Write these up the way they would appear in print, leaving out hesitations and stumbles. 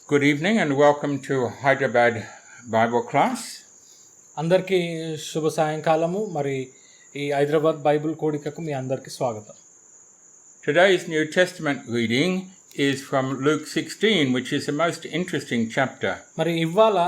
Good evening and welcome to Hyderabad Bible class. అందరికీ శుభ సాయంకాలము. మరి ఈ హైదరాబాద్ బైబిల్ కూడికకు మీ అందరికీ స్వాగతం. Today's New Testament reading is from Luke 16, which is a most interesting chapter. మరి ఇవాళ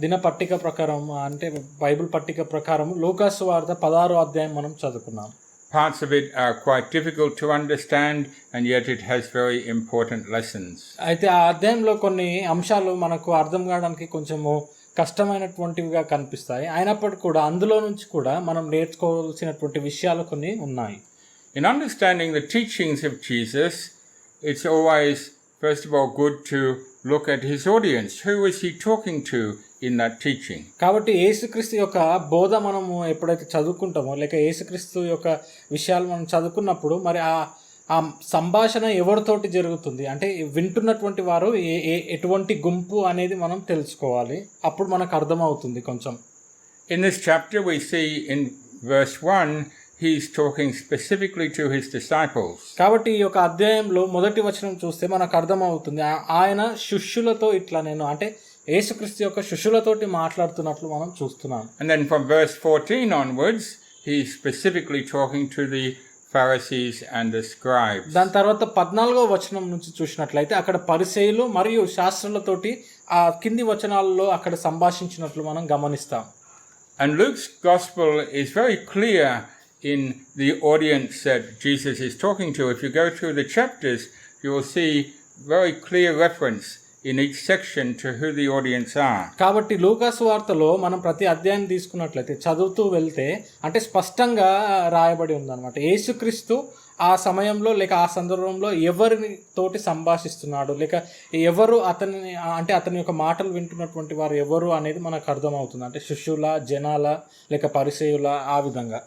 దిన పట్టిక ప్రకారం అంటే బైబిల్ పట్టిక ప్రకారం లూకాసు వార్త 16వ అధ్యాయం మనం చదువుకున్నాం. Parts of it are quite difficult to understand, and yet it has very important lessons. అయితే ఆ అధ్యాయంలో కొన్ని అంశాలు మనకు అర్థం కావడానికి కొంచెము కష్టమైనటువంటివిగా కనిపిస్తాయి. అయినప్పటికీ కూడా అందులో నుంచి కూడా మనం నేర్చుకోవాల్సినటువంటి విషయాలు కొన్ని ఉన్నాయి. In understanding the teachings of Jesus, it's always, first of all, good to look at his audience. Who is he talking to in that teaching? కాబట్టి యేసుక్రీస్తు యొక్క బోధ మనము ఎప్పుడైతే చదువుకుంటామో లేక యేసుక్రీస్తు యొక్క విషయాలు మనం చదువుకున్నప్పుడు మరి ఆ సంభాషణ ఎవరితోటి జరుగుతుంది అంటే వింటున్నటువంటి వారు ఎటువంటి గుంపు అనేది మనం తెలుసుకోవాలి. అప్పుడు మనకు అర్థమవుతుంది కొంచెం. In this chapter we see in verse 1 he's talking specifically to his disciples. కాబట్టి ఈ యొక్క అధ్యాయంలో మొదటి వచనం చూస్తే మనకు అర్థమవుతుంది ఆయన శిష్యులతో ఇట్లా నేను అంటే యేసుక్రీస్తు యొక్క శిష్యులతోటి మాట్లాడుతున్నట్లు మనం చూస్తున్నాం. And then from verse 14 onwards he's specifically talking to the Pharisees and the scribes. దాని తర్వాత 14వ వచనం నుంచి చూసినట్లయితే అక్కడ పరిసయ్యులు మరియు శాస్త్రులతోటి ఆ కింది వచనాల్లో అక్కడ సంభాషించినట్లు మనం గమనిస్తాం. And Luke's gospel is very clear in the audience that Jesus is talking to. If you go through the chapters, you will see very clear reference in each section to who the audience are. కాబట్టి లూకాసు వార్తలో మనం ప్రతి అధ్యాయం తీసుకున్నట్లయితే చదువుతూ వెళ్తే అంటే స్పష్టంగా రాయబడి ఉందన్నమాట. యేసుక్రీస్తు ఆ సమయంలో లేక ఆ సందర్భంలో ఎవరిని తోటి సంభాషిస్తున్నాడు లేక ఎవరు అతని యొక్క మాటలు వింటున్నటువంటి వారు ఎవరు అనేది మనకు అర్థమవుతుంది. అంటే శిష్యుల, జనాల లేక పరిసయ్యుల ఆ విధంగా.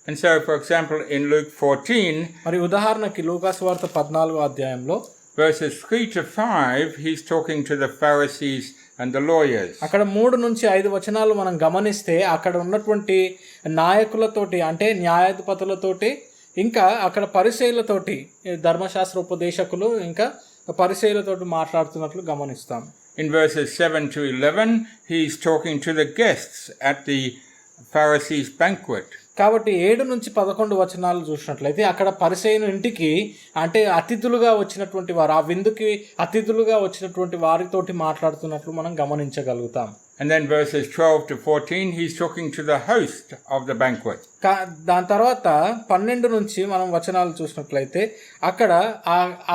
And so, for example, in Luke 14, మరి ఉదాహరణకి లూకాసు వార్త 14వ అధ్యాయంలో verses 3 to 5, he's talking to the Pharisees and the lawyers. అక్కడ 3 నుంచి 5 వచనాలు మనం గమనిస్తే అక్కడ ఉన్నటువంటి నాయకులతోటి అంటే న్యాయాధిపతులతోటి ఇంకా అక్కడ పరిసయ్యులతోటి ధర్మశాస్త్ర ఉపదేశకులు ఇంకా పరిసయ్యులతోటి మాట్లాడుతున్నట్లు గమనిస్తాం. In verses 7 to 11, he's talking to the guests at the Pharisees' banquet. కాబట్టి 7 నుంచి 11 వచనాలు చూసినట్లయితే అక్కడ పరిసయ్యుని ఇంటికి అంటే అతిథులుగా వచ్చినటువంటి వారు ఆ విందుకి అతిథులుగా వచ్చినటువంటి వారితోటి మాట్లాడుతున్నట్లు మనం గమనించగలుగుతాం. And then verses 12 to 14, he's talking to the host of the banquet. దాని తర్వాత 12 నుంచి మనం వచనాలు చూసినట్లయితే అక్కడ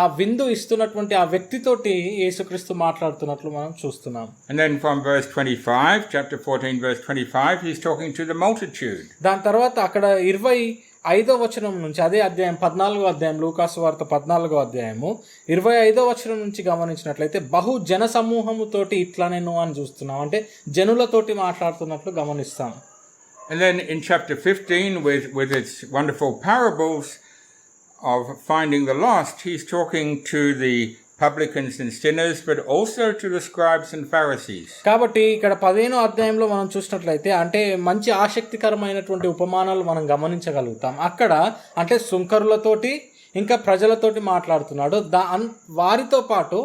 ఆ విందు ఇస్తున్నటువంటి ఆ వ్యక్తితోటి యేసుక్రీస్తు మాట్లాడుతున్నట్లు మనం చూస్తున్నాం. And then from verse 25, chapter 14, verse 25, he's talking to the multitude. దాని తర్వాత అక్కడ 25వ వచనం నుంచి అదే అధ్యాయం 14వ అధ్యాయం లూకాసు వార్త 14వ అధ్యాయము 25వ వచనం నుంచి గమనించినట్లయితే బహు జన సమూహముతోటి ఇట్లా నేను అని చూస్తున్నాం అంటే జనులతోటి మాట్లాడుతున్నట్లు గమనిస్తాం. And then in chapter 15 with its wonderful parables of finding the lost, he's talking to the publicans and sinners, but also to the scribes and Pharisees. కాబట్టి ఇక్కడ 15వ అధ్యాయంలో మనం చూసినట్లయితే అంటే మంచి ఆసక్తికరమైనటువంటి ఉపమానాలు మనం గమనించగలుగుతాం. అక్కడ అంటే సుంకరులతోటి ఇంకా ప్రజలతోటి మాట్లాడుతున్నాడు. వారితో పాటు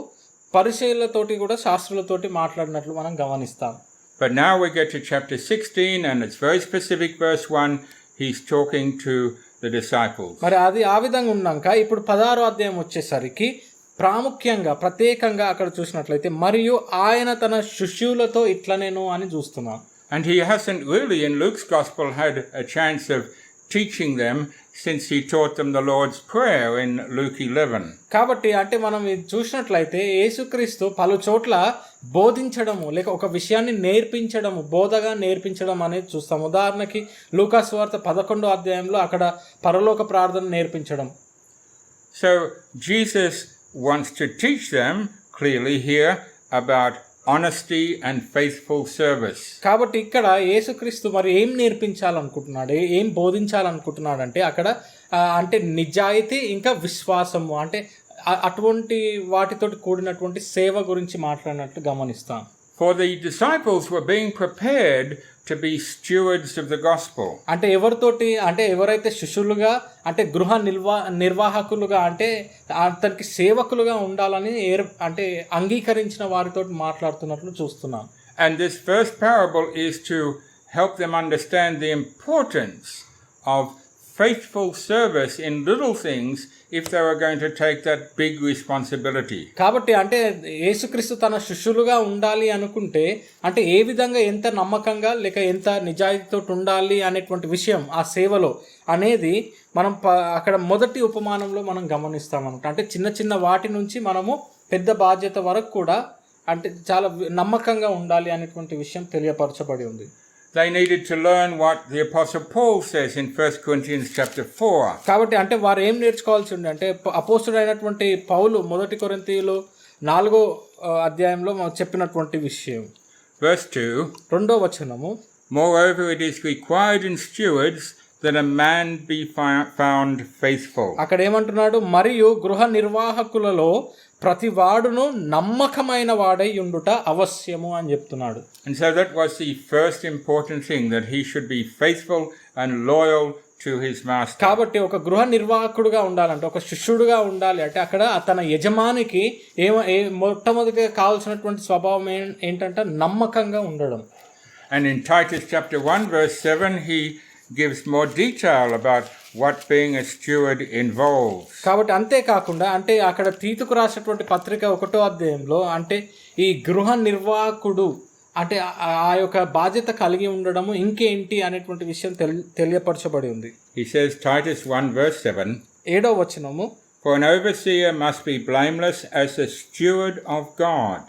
పరిసయ్యులతోటి కూడా శాస్త్రులతోటి మాట్లాడినట్లు మనం గమనిస్తాం. But now we get to chapter 16 and it's very specific, verse 1, he's talking to the disciples. మరి అది ఆ విధంగా ఉన్నాక ఇప్పుడు 16వ అధ్యాయం వచ్చేసరికి ప్రాముఖ్యంగా ప్రత్యేకంగా అక్కడ చూసినట్లయితే మరియు ఆయన తన శిష్యులతో ఇట్లా నేను అని చూస్తున్నాం. And he hasn't really in Luke's gospel had a chance of teaching them since he taught them the Lord's Prayer in Luke 11. కాబట్టి అంటే మనం ఇది చూసినట్లయితే యేసుక్రీస్తు పలు చోట్ల బోధించడము లేక ఒక విషయాన్ని నేర్పించడము బోధగా నేర్పించడం అనేది చూస్తాం. ఉదాహరణకి లూకాసు వార్త 11వ అధ్యాయంలో అక్కడ పరలోక ప్రార్థన నేర్పించడం. So Jesus wants to teach them clearly here about honesty and faithful service. కాబట్టి ఇక్కడ యేసుక్రీస్తు మరి ఏం నేర్పించాలనుకుంటున్నాడు ఏం బోధించాలనుకుంటున్నాడు అంటే అక్కడ అంటే నిజాయితీ ఇంకా విశ్వాసము అంటే అటువంటి వాటితోటి కూడినటువంటి సేవ గురించి మాట్లాడినట్లు గమనిస్తాం. For the disciples were being prepared to be stewards of the gospel. అంటే ఎవరితోటి అంటే ఎవరైతే శిష్యులుగా అంటే గృహ నిర్వాహకులుగా అంటే అతనికి సేవకులుగా ఉండాలని అంటే అంగీకరించిన వారితో మాట్లాడుతున్నట్లు చూస్తున్నాం. And this first parable is to help them understand the importance of faithful service in little things if they were going to take that big responsibility. కాబట్టి అంటే యేసుక్రీస్తు తన శిష్యులుగా ఉండాలి అనుకుంటే అంటే ఏ విధంగా ఎంత నమ్మకంగా లేక ఎంత నిజాయితీతో ఉండాలి అనేటువంటి విషయం ఆ సేవలో అనేది మనం అక్కడ మొదటి ఉపమానంలో మనం గమనిస్తామన్నమాట. అంటే చిన్న చిన్న వాటి నుంచి మనము పెద్ద బాధ్యత వరకు కూడా అంటే చాలా నమ్మకంగా ఉండాలి అనేటువంటి విషయం తెలియపరచబడి ఉంది. They needed to learn what the Apostle Paul says in 1 Corinthians chapter 4. కాబట్టి అంటే వారు ఏం నేర్చుకోవాల్సి ఉంది అంటే అపోస్తుడైనటువంటి పౌలు 1 కొరింథీయులు 4వ అధ్యాయంలో చెప్పినటువంటి విషయం. Verse 2. రెండో వచనము. Moreover, it is required in stewards that a man be found faithful. అక్కడ ఏమంటున్నాడు, మరియు గృహ నిర్వాహకులలో ప్రతి వాడును నమ్మకమైన వాడై ఉండుట అవశ్యము అని చెప్తున్నాడు. And so that was the first important thing, that he should be faithful and loyal to his master. కాబట్టి ఒక గృహ నిర్వాహకుడుగా ఉండాలంటే ఒక శిష్యుడుగా ఉండాలి అంటే అక్కడ తన యజమానికి మొట్టమొదటిగా కావాల్సినటువంటి స్వభావం ఏంటంటే నమ్మకంగా ఉండడం. And in Titus chapter 1 verse 7 he gives more detail about what being a steward involves. కాబట్టి అంతేకాకుండా అంటే అక్కడ తీతుకు రాసినటువంటి పత్రిక 1వ అధ్యాయంలో అంటే ఈ గృహ నిర్వాహకుడు అంటే ఆ యొక్క బాధ్యత కలిగి ఉండడము ఇంకేంటి అనేటువంటి విషయం తెలియపరచబడి ఉంది. He says, Titus 1 verse 7, 7వ వచనము, For an overseer must be blameless as a steward of God,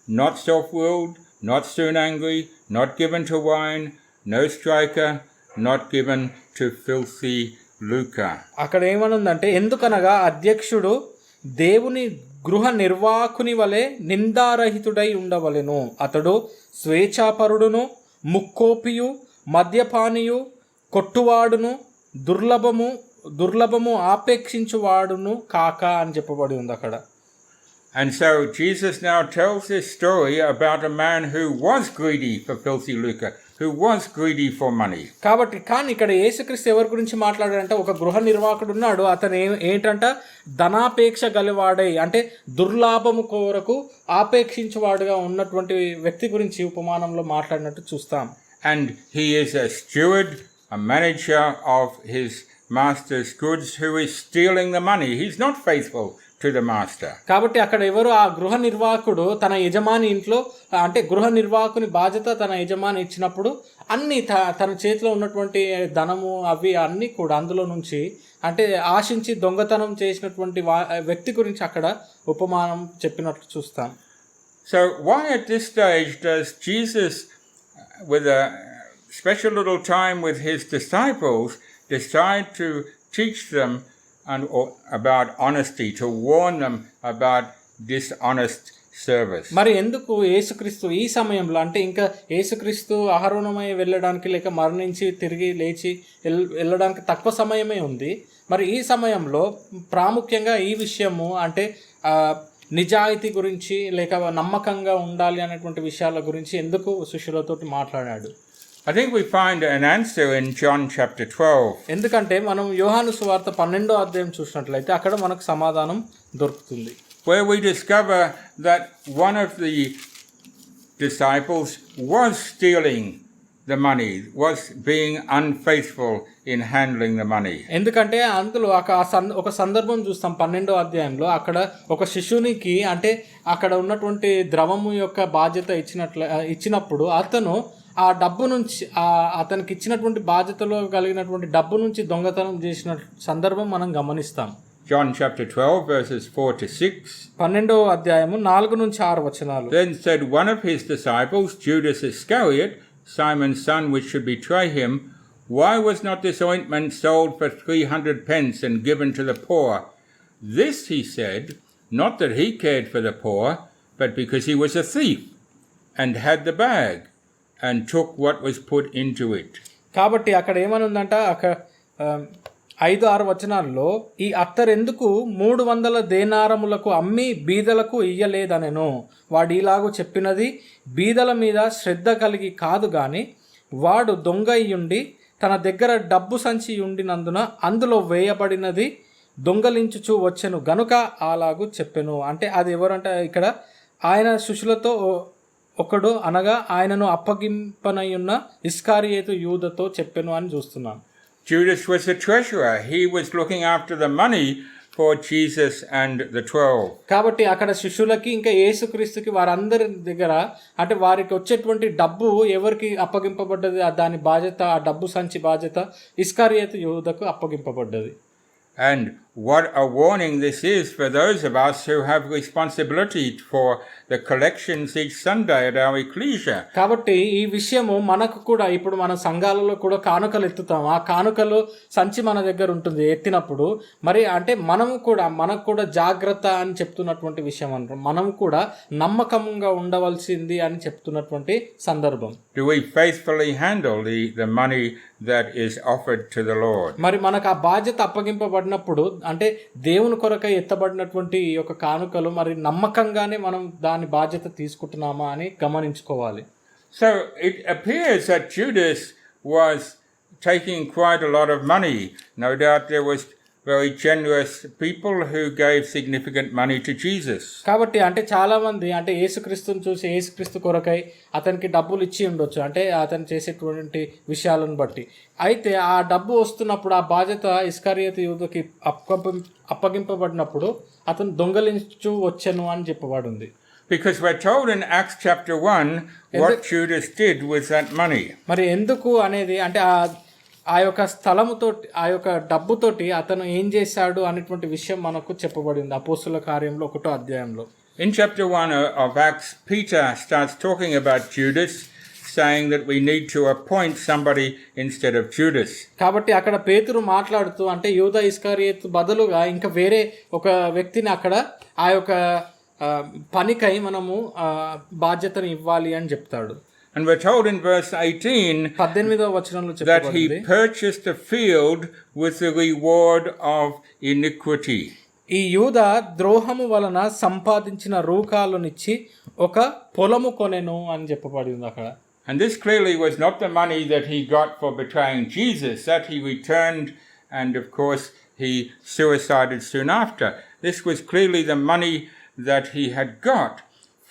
not self-willed, not soon angry, not given to wine, no striker, not given to filthy lucre. అక్కడ ఏమనుందంటే, ఎందుకనగా అధ్యక్షుడు దేవుని గృహ నిర్వాహకుని వలె నిందారహితుడై ఉండవలెను. అతడు స్వేచ్ఛాపరుడును, ముక్కోపియు, మద్యపానియు, కొట్టువాడును, దుర్లభము ఆపేక్షించువాడును కాక అని చెప్పబడి ఉంది అక్కడ. And so Jesus now tells this story about a man who was greedy for filthy lucre, who was greedy for money. కాబట్టి కానీ ఇక్కడ యేసుక్రీస్తు ఎవరి గురించి మాట్లాడాడంటే ఒక గృహ నిర్వాహకుడు ఉన్నాడు. అతను ఏంటంట ధనాపేక్ష గలవాడై అంటే దుర్లాభము కొరకు ఆపేక్షించువాడుగా ఉన్నటువంటి వ్యక్తి గురించి ఉపమానంలో మాట్లాడినట్టు చూస్తాం. And he is a steward, a manager of his master's goods, who is stealing the money. He's not faithful to the master. కాబట్టి అక్కడ ఎవరు ఆ గృహ నిర్వాహకుడు తన యజమాని ఇంట్లో అంటే గృహ నిర్వాహకుని బాధ్యత తన యజమాని ఇచ్చినప్పుడు అన్ని తన చేతిలో ఉన్నటువంటి ధనము అవి అన్నీ కూడా అందులో నుంచి అంటే ఆశించి దొంగతనం చేసినటువంటి వ్యక్తి గురించి అక్కడ ఉపమానం చెప్పినట్లు చూస్తాం. So why at this stage does Jesus, with a special little time with his disciples, decide to teach them about honesty, to warn them about dishonest service? మరి ఎందుకు యేసుక్రీస్తు ఈ సమయంలో అంటే ఇంకా యేసుక్రీస్తు ఆరోహణమై వెళ్ళడానికి లేక మరణించి తిరిగి లేచి వెళ్ళడానికి తక్కువ సమయమే ఉంది. మరి ఈ సమయంలో ప్రాముఖ్యంగా ఈ విషయము అంటే నిజాయితీ గురించి లేక నమ్మకంగా ఉండాలి అనేటువంటి విషయాల గురించి ఎందుకు శిష్యులతో మాట్లాడాడు? I think we find an answer in John chapter 12. ఎందుకంటే మనం యోహాను సువార్త 12వ అధ్యాయం చూసినట్లయితే అక్కడ మనకు సమాధానం దొరుకుతుంది. Where we discover that one of the disciples was stealing the money, was being unfaithful in handling the money. ఎందుకంటే అందులో ఒక సందర్భం చూస్తాం 12వ అధ్యాయంలో. అక్కడ ఒక శిష్యునికి అంటే అక్కడ ఉన్నటువంటి ద్రవము యొక్క బాధ్యత ఇచ్చినప్పుడు అతను ఆ డబ్బు నుంచి అతనికి ఇచ్చినటువంటి బాధ్యతలో కలిగినటువంటి డబ్బు నుంచి దొంగతనం చేసిన సందర్భం మనం గమనిస్తాం. John chapter 12 verses 4 to 6. 12వ అధ్యాయము 4 నుంచి 6 వచనాలు. Then said one of his disciples, Judas Iscariot, Simon's son, which should betray him, Why was not this ointment sold for 300 pence and given to the poor? This he said, not that he cared for the poor, but because he was a thief and had the bag and took what was put into it. కాబట్టి అక్కడ ఏమనుందంట, 5-6 వచనాల్లో ఈ అత్తరెందుకు 300 దేనారములకు అమ్మి బీదలకు ఇయ్యలేదనెను. వాడు ఇలాగూ చెప్పినది బీదల మీద శ్రద్ధ కలిగి కాదు గాని వాడు దొంగ అయ్యుండి తన దగ్గర డబ్బు సంచి ఉండినందున అందులో వేయబడినది దొంగలించుచూ వచ్చెను గనుక అలాగూ చెప్పెను. అంటే అది ఎవరంటే ఇక్కడ ఆయన శిష్యులతో ఒకడు అనగా ఆయనను అప్పగింపనయున్న ఇస్కారియేతు యూదతో చెప్పెను అని చూస్తున్నాం. Judas was the treasurer. He was looking after the money for Jesus and the 12. కాబట్టి అక్కడ శిష్యులకి ఇంకా యేసుక్రీస్తుకి వారందరి దగ్గర అంటే వారికి వచ్చేటువంటి డబ్బు ఎవరికి అప్పగింపబడ్డది, దాని బాధ్యత, ఆ డబ్బు సంచి బాధ్యత ఇస్కారియేతు యూదకు అప్పగింపబడ్డది. And what a warning this is for those of us who have responsibility for the collections each Sunday at our ecclesia. కాబట్టి ఈ విషయము మనకు కూడా ఇప్పుడు మన సంఘాలలో కూడా కానుకలు ఎత్తుతాం. ఆ కానుకలు సంచి మన దగ్గర ఉంటుంది. ఎత్తినప్పుడు మరి అంటే మనకు కూడా జాగ్రత్త అని చెప్తున్నటువంటి విషయం అంటారు. మనం కూడా నమ్మకంగా ఉండవలసింది అని చెప్తున్నటువంటి సందర్భం. Do we faithfully handle the money that is offered to the Lord? మరి మనకు ఆ బాధ్యత అప్పగింపబడినప్పుడు అంటే దేవుని కొరకై ఎత్తబడినటువంటి ఈ యొక్క కానుకలు మరి నమ్మకంగానే మనం దాని బాధ్యత తీసుకుంటున్నామా అని గమనించుకోవాలి. So it appears that Judas was taking quite a lot of money. No doubt there was very generous people who gave significant money to Jesus. కాబట్టి అంటే చాలా మంది అంటే యేసుక్రీస్తుని చూసి యేసుక్రీస్తు కొరకై అతనికి డబ్బులు ఇచ్చి ఉండొచ్చు, అంటే అతను చేసేటువంటి విషయాలను బట్టి. అయితే ఆ డబ్బు వస్తున్నప్పుడు ఆ బాధ్యత ఇస్కారియేతు యూదుకి అప్పగింపబడినప్పుడు అతను దొంగలించు వచ్చెను అని చెప్పబడింది. Because we're told in Acts chapter 1 what Judas did with that money. మరి ఎందుకు అనేది అంటే ఆ యొక్క స్థలముతోటి ఆ యొక్క డబ్బుతోటి అతను ఏం చేశాడు అనేటువంటి విషయం మనకు చెప్పబడింది అపోస్తుల కార్యంలో 1వ అధ్యాయంలో. In chapter 1 of Acts, Peter starts talking about Judas, saying that we need to appoint somebody instead of Judas. కాబట్టి అక్కడ పేతురు మాట్లాడుతూ అంటే యూదా ఇస్కారియేతు బదులుగా ఇంకా వేరే ఒక వ్యక్తిని అక్కడ ఆ యొక్క పనికై మనము బాధ్యతను ఇవ్వాలి అని చెప్తాడు. And we're told in verse 18 that he purchased a field with the reward of iniquity. ఈ యూద ద్రోహము వలన సంపాదించిన రూకాలనిచ్చి ఒక పొలము కొనెను అని చెప్పబడింది అక్కడ. And this clearly was not the money that he got for betraying Jesus, that he returned and of course he suicided soon after. This was clearly the money that he had got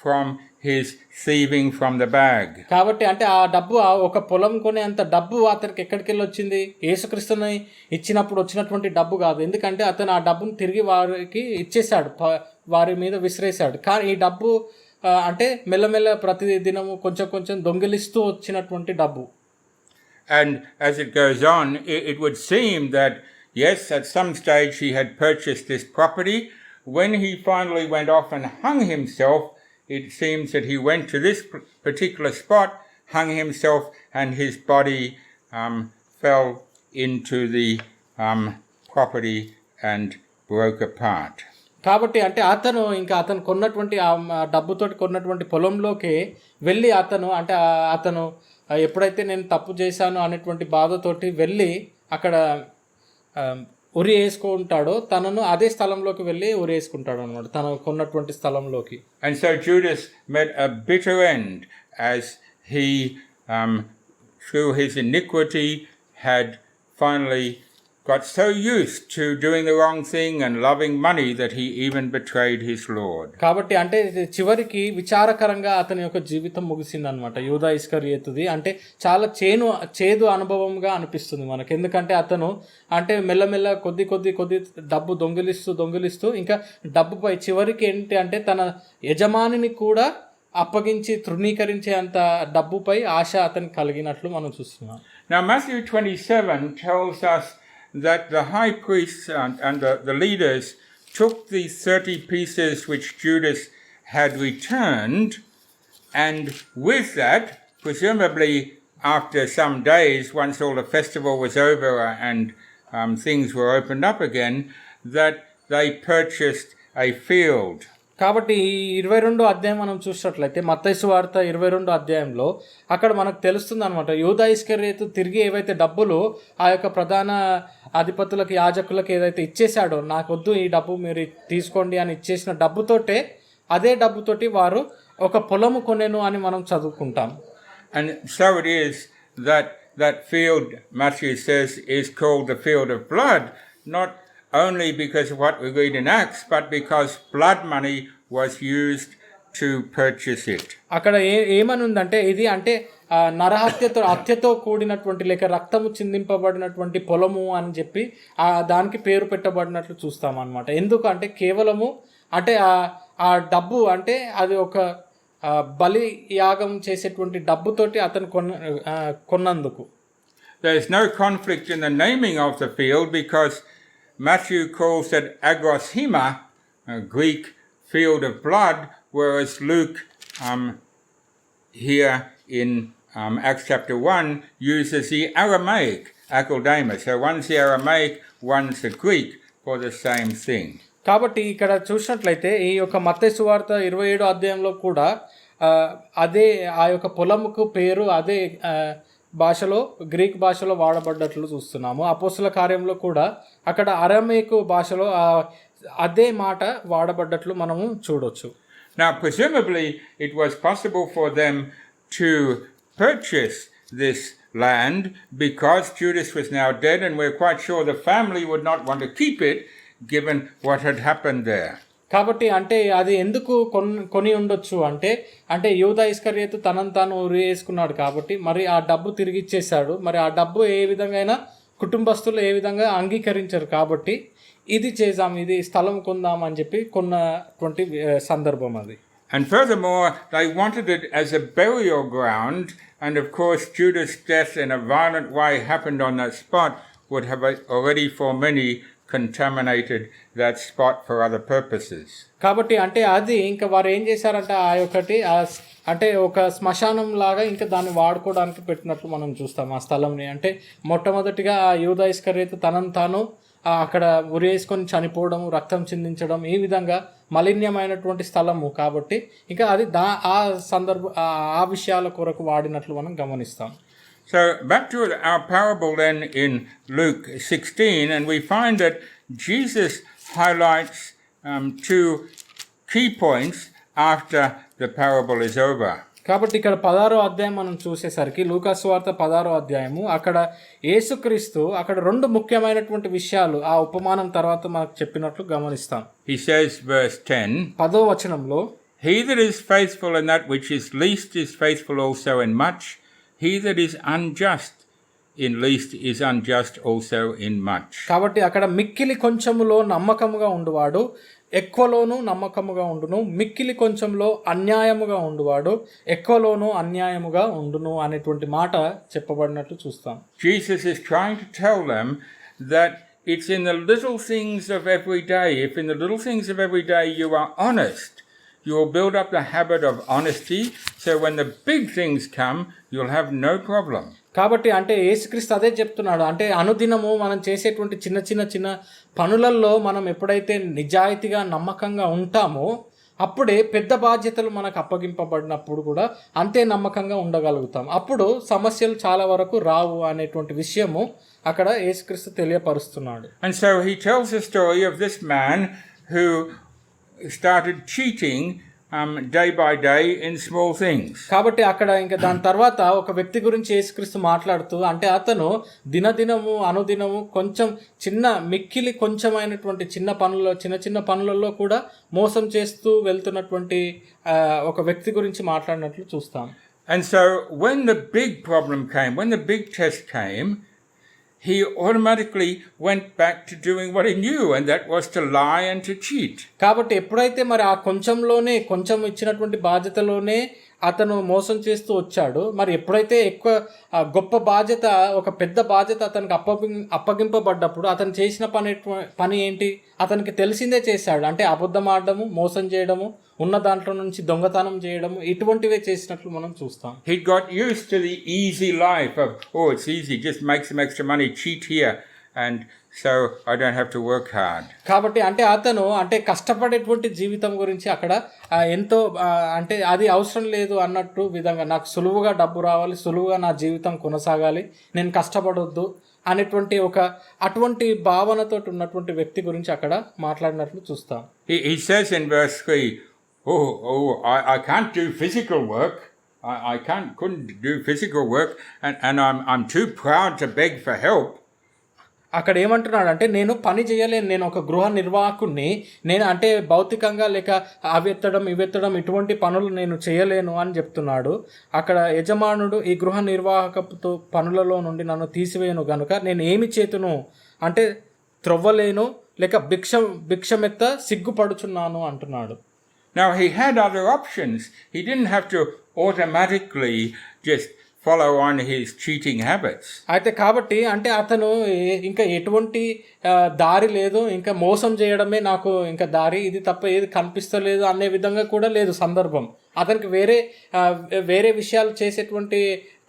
from his thieving from the bag. కాబట్టి అంటే ఆ డబ్బు ఒక పొలం కొనే అంత డబ్బు అతనికి ఎక్కడికి వెళ్ళి వచ్చింది? యేసుక్రీస్తుని ఇచ్చినప్పుడు వచ్చినటువంటి డబ్బు కాదు. ఎందుకంటే అతను ఆ డబ్బును తిరిగి వారికి ఇచ్చేశాడు, వారి మీద విసిరేశాడు. కానీ ఈ డబ్బు అంటే మెల్లమెల్ల ప్రతి దినము కొంచెం దొంగిలిస్తూ వచ్చినటువంటి డబ్బు. And as it goes on, it would seem that yes, at some stage he had purchased this property. When he finally went off and hung himself, it seems that he went to this particular spot, hung himself, and his body fell into the property and broke apart. కాబట్టి అంటే అతను కొన్నటువంటి ఆ డబ్బుతోటి కొన్నటువంటి పొలంలోకి వెళ్ళి అతను ఎప్పుడైతే నేను తప్పు చేశాను అనేటువంటి బాధతోటి వెళ్ళి అక్కడ ఉరి వేసుకుంటాడో తనను అదే స్థలంలోకి వెళ్ళి ఉరి వేసుకుంటాడు అన్నమాట, తను కొన్నటువంటి స్థలంలోకి. And so Judas met a bitter end as he through his iniquity had finally got so used to doing the wrong thing and loving money that he even betrayed his Lord. కాబట్టి అంటే చివరికి విచారకరంగా అతని యొక్క జీవితం ముగిసిందనమాట యూదా ఇస్కరియోతుది. అంటే చాలా చేదు అనుభవంగా అనిపిస్తుంది మనకు. ఎందుకంటే అతను అంటే మెల్లమెల్ల కొద్ది డబ్బు దొంగిలిస్తూ ఇంకా డబ్బుపై చివరికి ఏంటి అంటే తన యజమానిని కూడా అప్పగించి తృణీకరించే అంత డబ్బుపై ఆశ అతనికి కలిగినట్లు మనం చూస్తున్నాం. Now Matthew 27 tells us that the high priests and the leaders took the 30 pieces which Judas had returned, and with that, presumably after some days, once all the festival was over and things were opened up again, that they purchased a field. కాబట్టి ఈ 22 అధ్యాయం మనం చూసినట్లయితే మత్తయి సువార్త 22 అధ్యాయంలో అక్కడ మనకు తెలుస్తుంది అనమాట. యూదా ఇస్కరియోతు తిరిగి ఏవైతే డబ్బులు ఆ యొక్క ప్రధాన అధిపతులకు యాజకులకు ఏదైతే ఇచ్చేశాడో, నాకొద్దు ఈ డబ్బు మీరు తీసుకోండి అని ఇచ్చేసిన డబ్బుతోటే, అదే డబ్బుతోటి వారు ఒక పొలము కొనెను అని మనం చదువుకుంటాం. And so it is that field, Matthew says, is called the field of blood, not only because of what we read in Acts, but because blood money was used to purchase it. అక్కడ ఏమని ఉందంటే, ఇది అంటే హత్యతో కూడినటువంటి లేక రక్తము చిందింపబడినటువంటి పొలము అని చెప్పి దానికి పేరు పెట్టబడినట్లు చూస్తాం అన్నమాట. ఎందుకంటే కేవలము అంటే ఆ డబ్బు అంటే అది ఒక బలి యాగం చేసేటువంటి డబ్బుతోటి అతను కొన్నందుకు. There is no conflict in the naming of the field because Matthew calls it agroshema, a Greek field of blood, whereas Luke here in Acts chapter 1 uses the Aramaic akoldama. So one's the Aramaic, one's the Greek for the same thing. కాబట్టి ఇక్కడ చూసినట్లయితే ఈ యొక్క మత్తయి సువార్త 27 అధ్యాయంలో కూడా అదే ఆ యొక్క పొలముకు పేరు అదే భాషలో గ్రీక్ భాషలో వాడబడ్డట్లు చూస్తున్నాము. అపోస్తల కార్యంలో కూడా అక్కడ అరమేకు భాషలో అదే మాట వాడబడ్డట్లు మనము చూడొచ్చు. Now presumably it was possible for them to purchase this land because Judas was now dead, and we're quite sure the family would not want to keep it given what had happened there. కాబట్టి అంటే అది ఎందుకు కొని ఉండొచ్చు అంటే యూదా ఇస్కరియోతు తనను తాను ఉరివేసుకున్నాడు కాబట్టి మరి ఆ డబ్బు తిరిగి ఇచ్చేశాడు. మరి ఆ డబ్బు ఏ విధంగా కుటుంబస్తులు ఏ విధంగా అంగీకరించారు కాబట్టి ఇది చేద్దాం, ఇది స్థలం కొందాం అని చెప్పి కొన్నటువంటి సందర్భం అది. And furthermore, they wanted it as a burial ground, and of course Judas' death in a violent way happened on that spot would have already for many contaminated that spot for other purposes. కాబట్టి అంటే అది ఇంకా వారు ఏం చేశారంటే అంటే ఒక శ్మశానం లాగా ఇంకా దాన్ని వాడుకోవడానికి పెట్టినట్లు మనం చూస్తాం ఆ స్థలంని. అంటే మొట్టమొదటిగా యూదా ఇస్కరియోతు తనను తాను అక్కడ ఉరేసుకొని చనిపోవడం, రక్తం చిందించడం, ఈ విధంగా మలిన్యమైనటువంటి స్థలము కాబట్టి ఇంకా అది ఆ విషయాల కొరకు వాడినట్లు మనం గమనిస్తాం. So back to our parable then in Luke 16, and we find that Jesus highlights two key points after the parable is over. కాబట్టి ఇక్కడ 16వ అధ్యాయం మనం చూసేసరికి లూకా సువార్త 16వ అధ్యాయము అక్కడ యేసుక్రీస్తు అక్కడ రెండు ముఖ్యమైనటువంటి విషయాలు ఆ ఉపమానం తర్వాత మనకు చెప్పినట్లు గమనిస్తాం. He says verse 10, 10వ వచనంలో, He that is faithful in that which is least is faithful also in much. He that is unjust in least is unjust also in much. కాబట్టి అక్కడ మిక్కిలి కొంచెములో నమ్మకముగా ఉండువాడు ఎక్కువలోనూ నమ్మకముగా ఉండును, మిక్కిలి కొంచెంలో అన్యాయముగా ఉండువాడు ఎక్కువలోనూ అన్యాయముగా ఉండును అనేటువంటి మాట చెప్పబడినట్లు చూస్తాం. Jesus is trying to tell them that it's in the little things of every day. If in the little things of every day you are honest, you will build up the habit of honesty, so when the big things come, you'll have no problem. కాబట్టి అంటే యేసుక్రీస్తు అదే చెప్తున్నాడు. అంటే అనుదినము మనం చేసేటువంటి చిన్న పనులలో మనం ఎప్పుడైతే నిజాయితీగా నమ్మకంగా ఉంటామో అప్పుడే పెద్ద బాధ్యతలు మనకు అప్పగింపబడినప్పుడు కూడా అంతే నమ్మకంగా ఉండగలుగుతాం. అప్పుడు సమస్యలు చాలా వరకు రావు అనేటువంటి విషయము అక్కడ యేసుక్రీస్తు తెలియపరుస్తున్నాడు. And so he tells the story of this man who started cheating day by day in small things. కాబట్టి అక్కడ ఇంకా దాని తర్వాత ఒక వ్యక్తి గురించి యేసుక్రీస్తు మాట్లాడుతూ అంటే అతను దినదినము అనుదినము కొంచెం మిక్కిలి కొంచెమైనటువంటి చిన్న పనులలో కూడా మోసం చేస్తూ వెళ్తున్నటువంటి ఒక వ్యక్తి గురించి మాట్లాడినట్లు చూస్తాం. And so when the big problem came, when the big test came, he automatically went back to doing what he knew, and that was to lie and to cheat. కాబట్టి ఎప్పుడైతే మరి ఆ కొంచెం ఇచ్చినటువంటి బాధ్యతలోనే అతను మోసం చేస్తూ వచ్చాడు, మరి ఎప్పుడైతే ఎక్కువ గొప్ప బాధ్యత ఒక పెద్ద బాధ్యత అతనికి అప్పగింపబడ్డప్పుడు అతను చేసిన పని ఏంటి? అతనికి తెలిసిందే చేశాడు. అంటే అబద్ధం ఆడడము, మోసం చేయడము, ఉన్న దాంట్లో నుంచి దొంగతనం చేయడము, ఇటువంటివే చేసినట్లు మనం చూస్తాం. He got used to the easy life of, it's easy, just make some extra money, cheat here and so I don't have to work hard. కాబట్టి అంటే అతను అంటే కష్టపడేటువంటి జీవితం గురించి అక్కడ ఎంతో అంటే అది అవసరం లేదు అన్నట్టు విధంగా నాకు సులువుగా డబ్బు రావాలి, సులువుగా నా జీవితం కొనసాగాలి, నేను కష్టపడొద్దు అనేటువంటి అటువంటి భావనతో ఉన్నటువంటి వ్యక్తి గురించి అక్కడ మాట్లాడినట్లు చూస్తాం. He says in verse 3, I can't do physical work. I couldn't do physical work, and I'm too proud to beg for help. అక్కడ ఏమంటున్నాడు అంటే నేను పని చేయలేను, నేను ఒక గృహ నిర్వాహకుడిని, నేను అంటే భౌతికంగా లేక అవి ఎత్తడం ఇటువంటి పనులు నేను చేయలేను అని చెప్తున్నాడు. అక్కడ యజమానుడు ఈ గృహ నిర్వాహకపు పనులలో నుండి నన్ను తీసివేయను గనుక నేను ఏమి చేతును అంటే త్రొవ్వలేను లేక భిక్షమెత్త సిగ్గుపడుచున్నాను అంటున్నాడు. Now he had other options. He didn't have to automatically just follow on his cheating habits. అయితే కాబట్టి అంటే అతను ఇంకా ఎటువంటి దారి లేదు, ఇంకా మోసం చేయడమే నాకు ఇంకా దారి, ఇది తప్ప ఏది కనిపిస్తలేదు అనే విధంగా కూడా లేదు సందర్భం. అతనికి వేరే విషయాలు చేసేటువంటి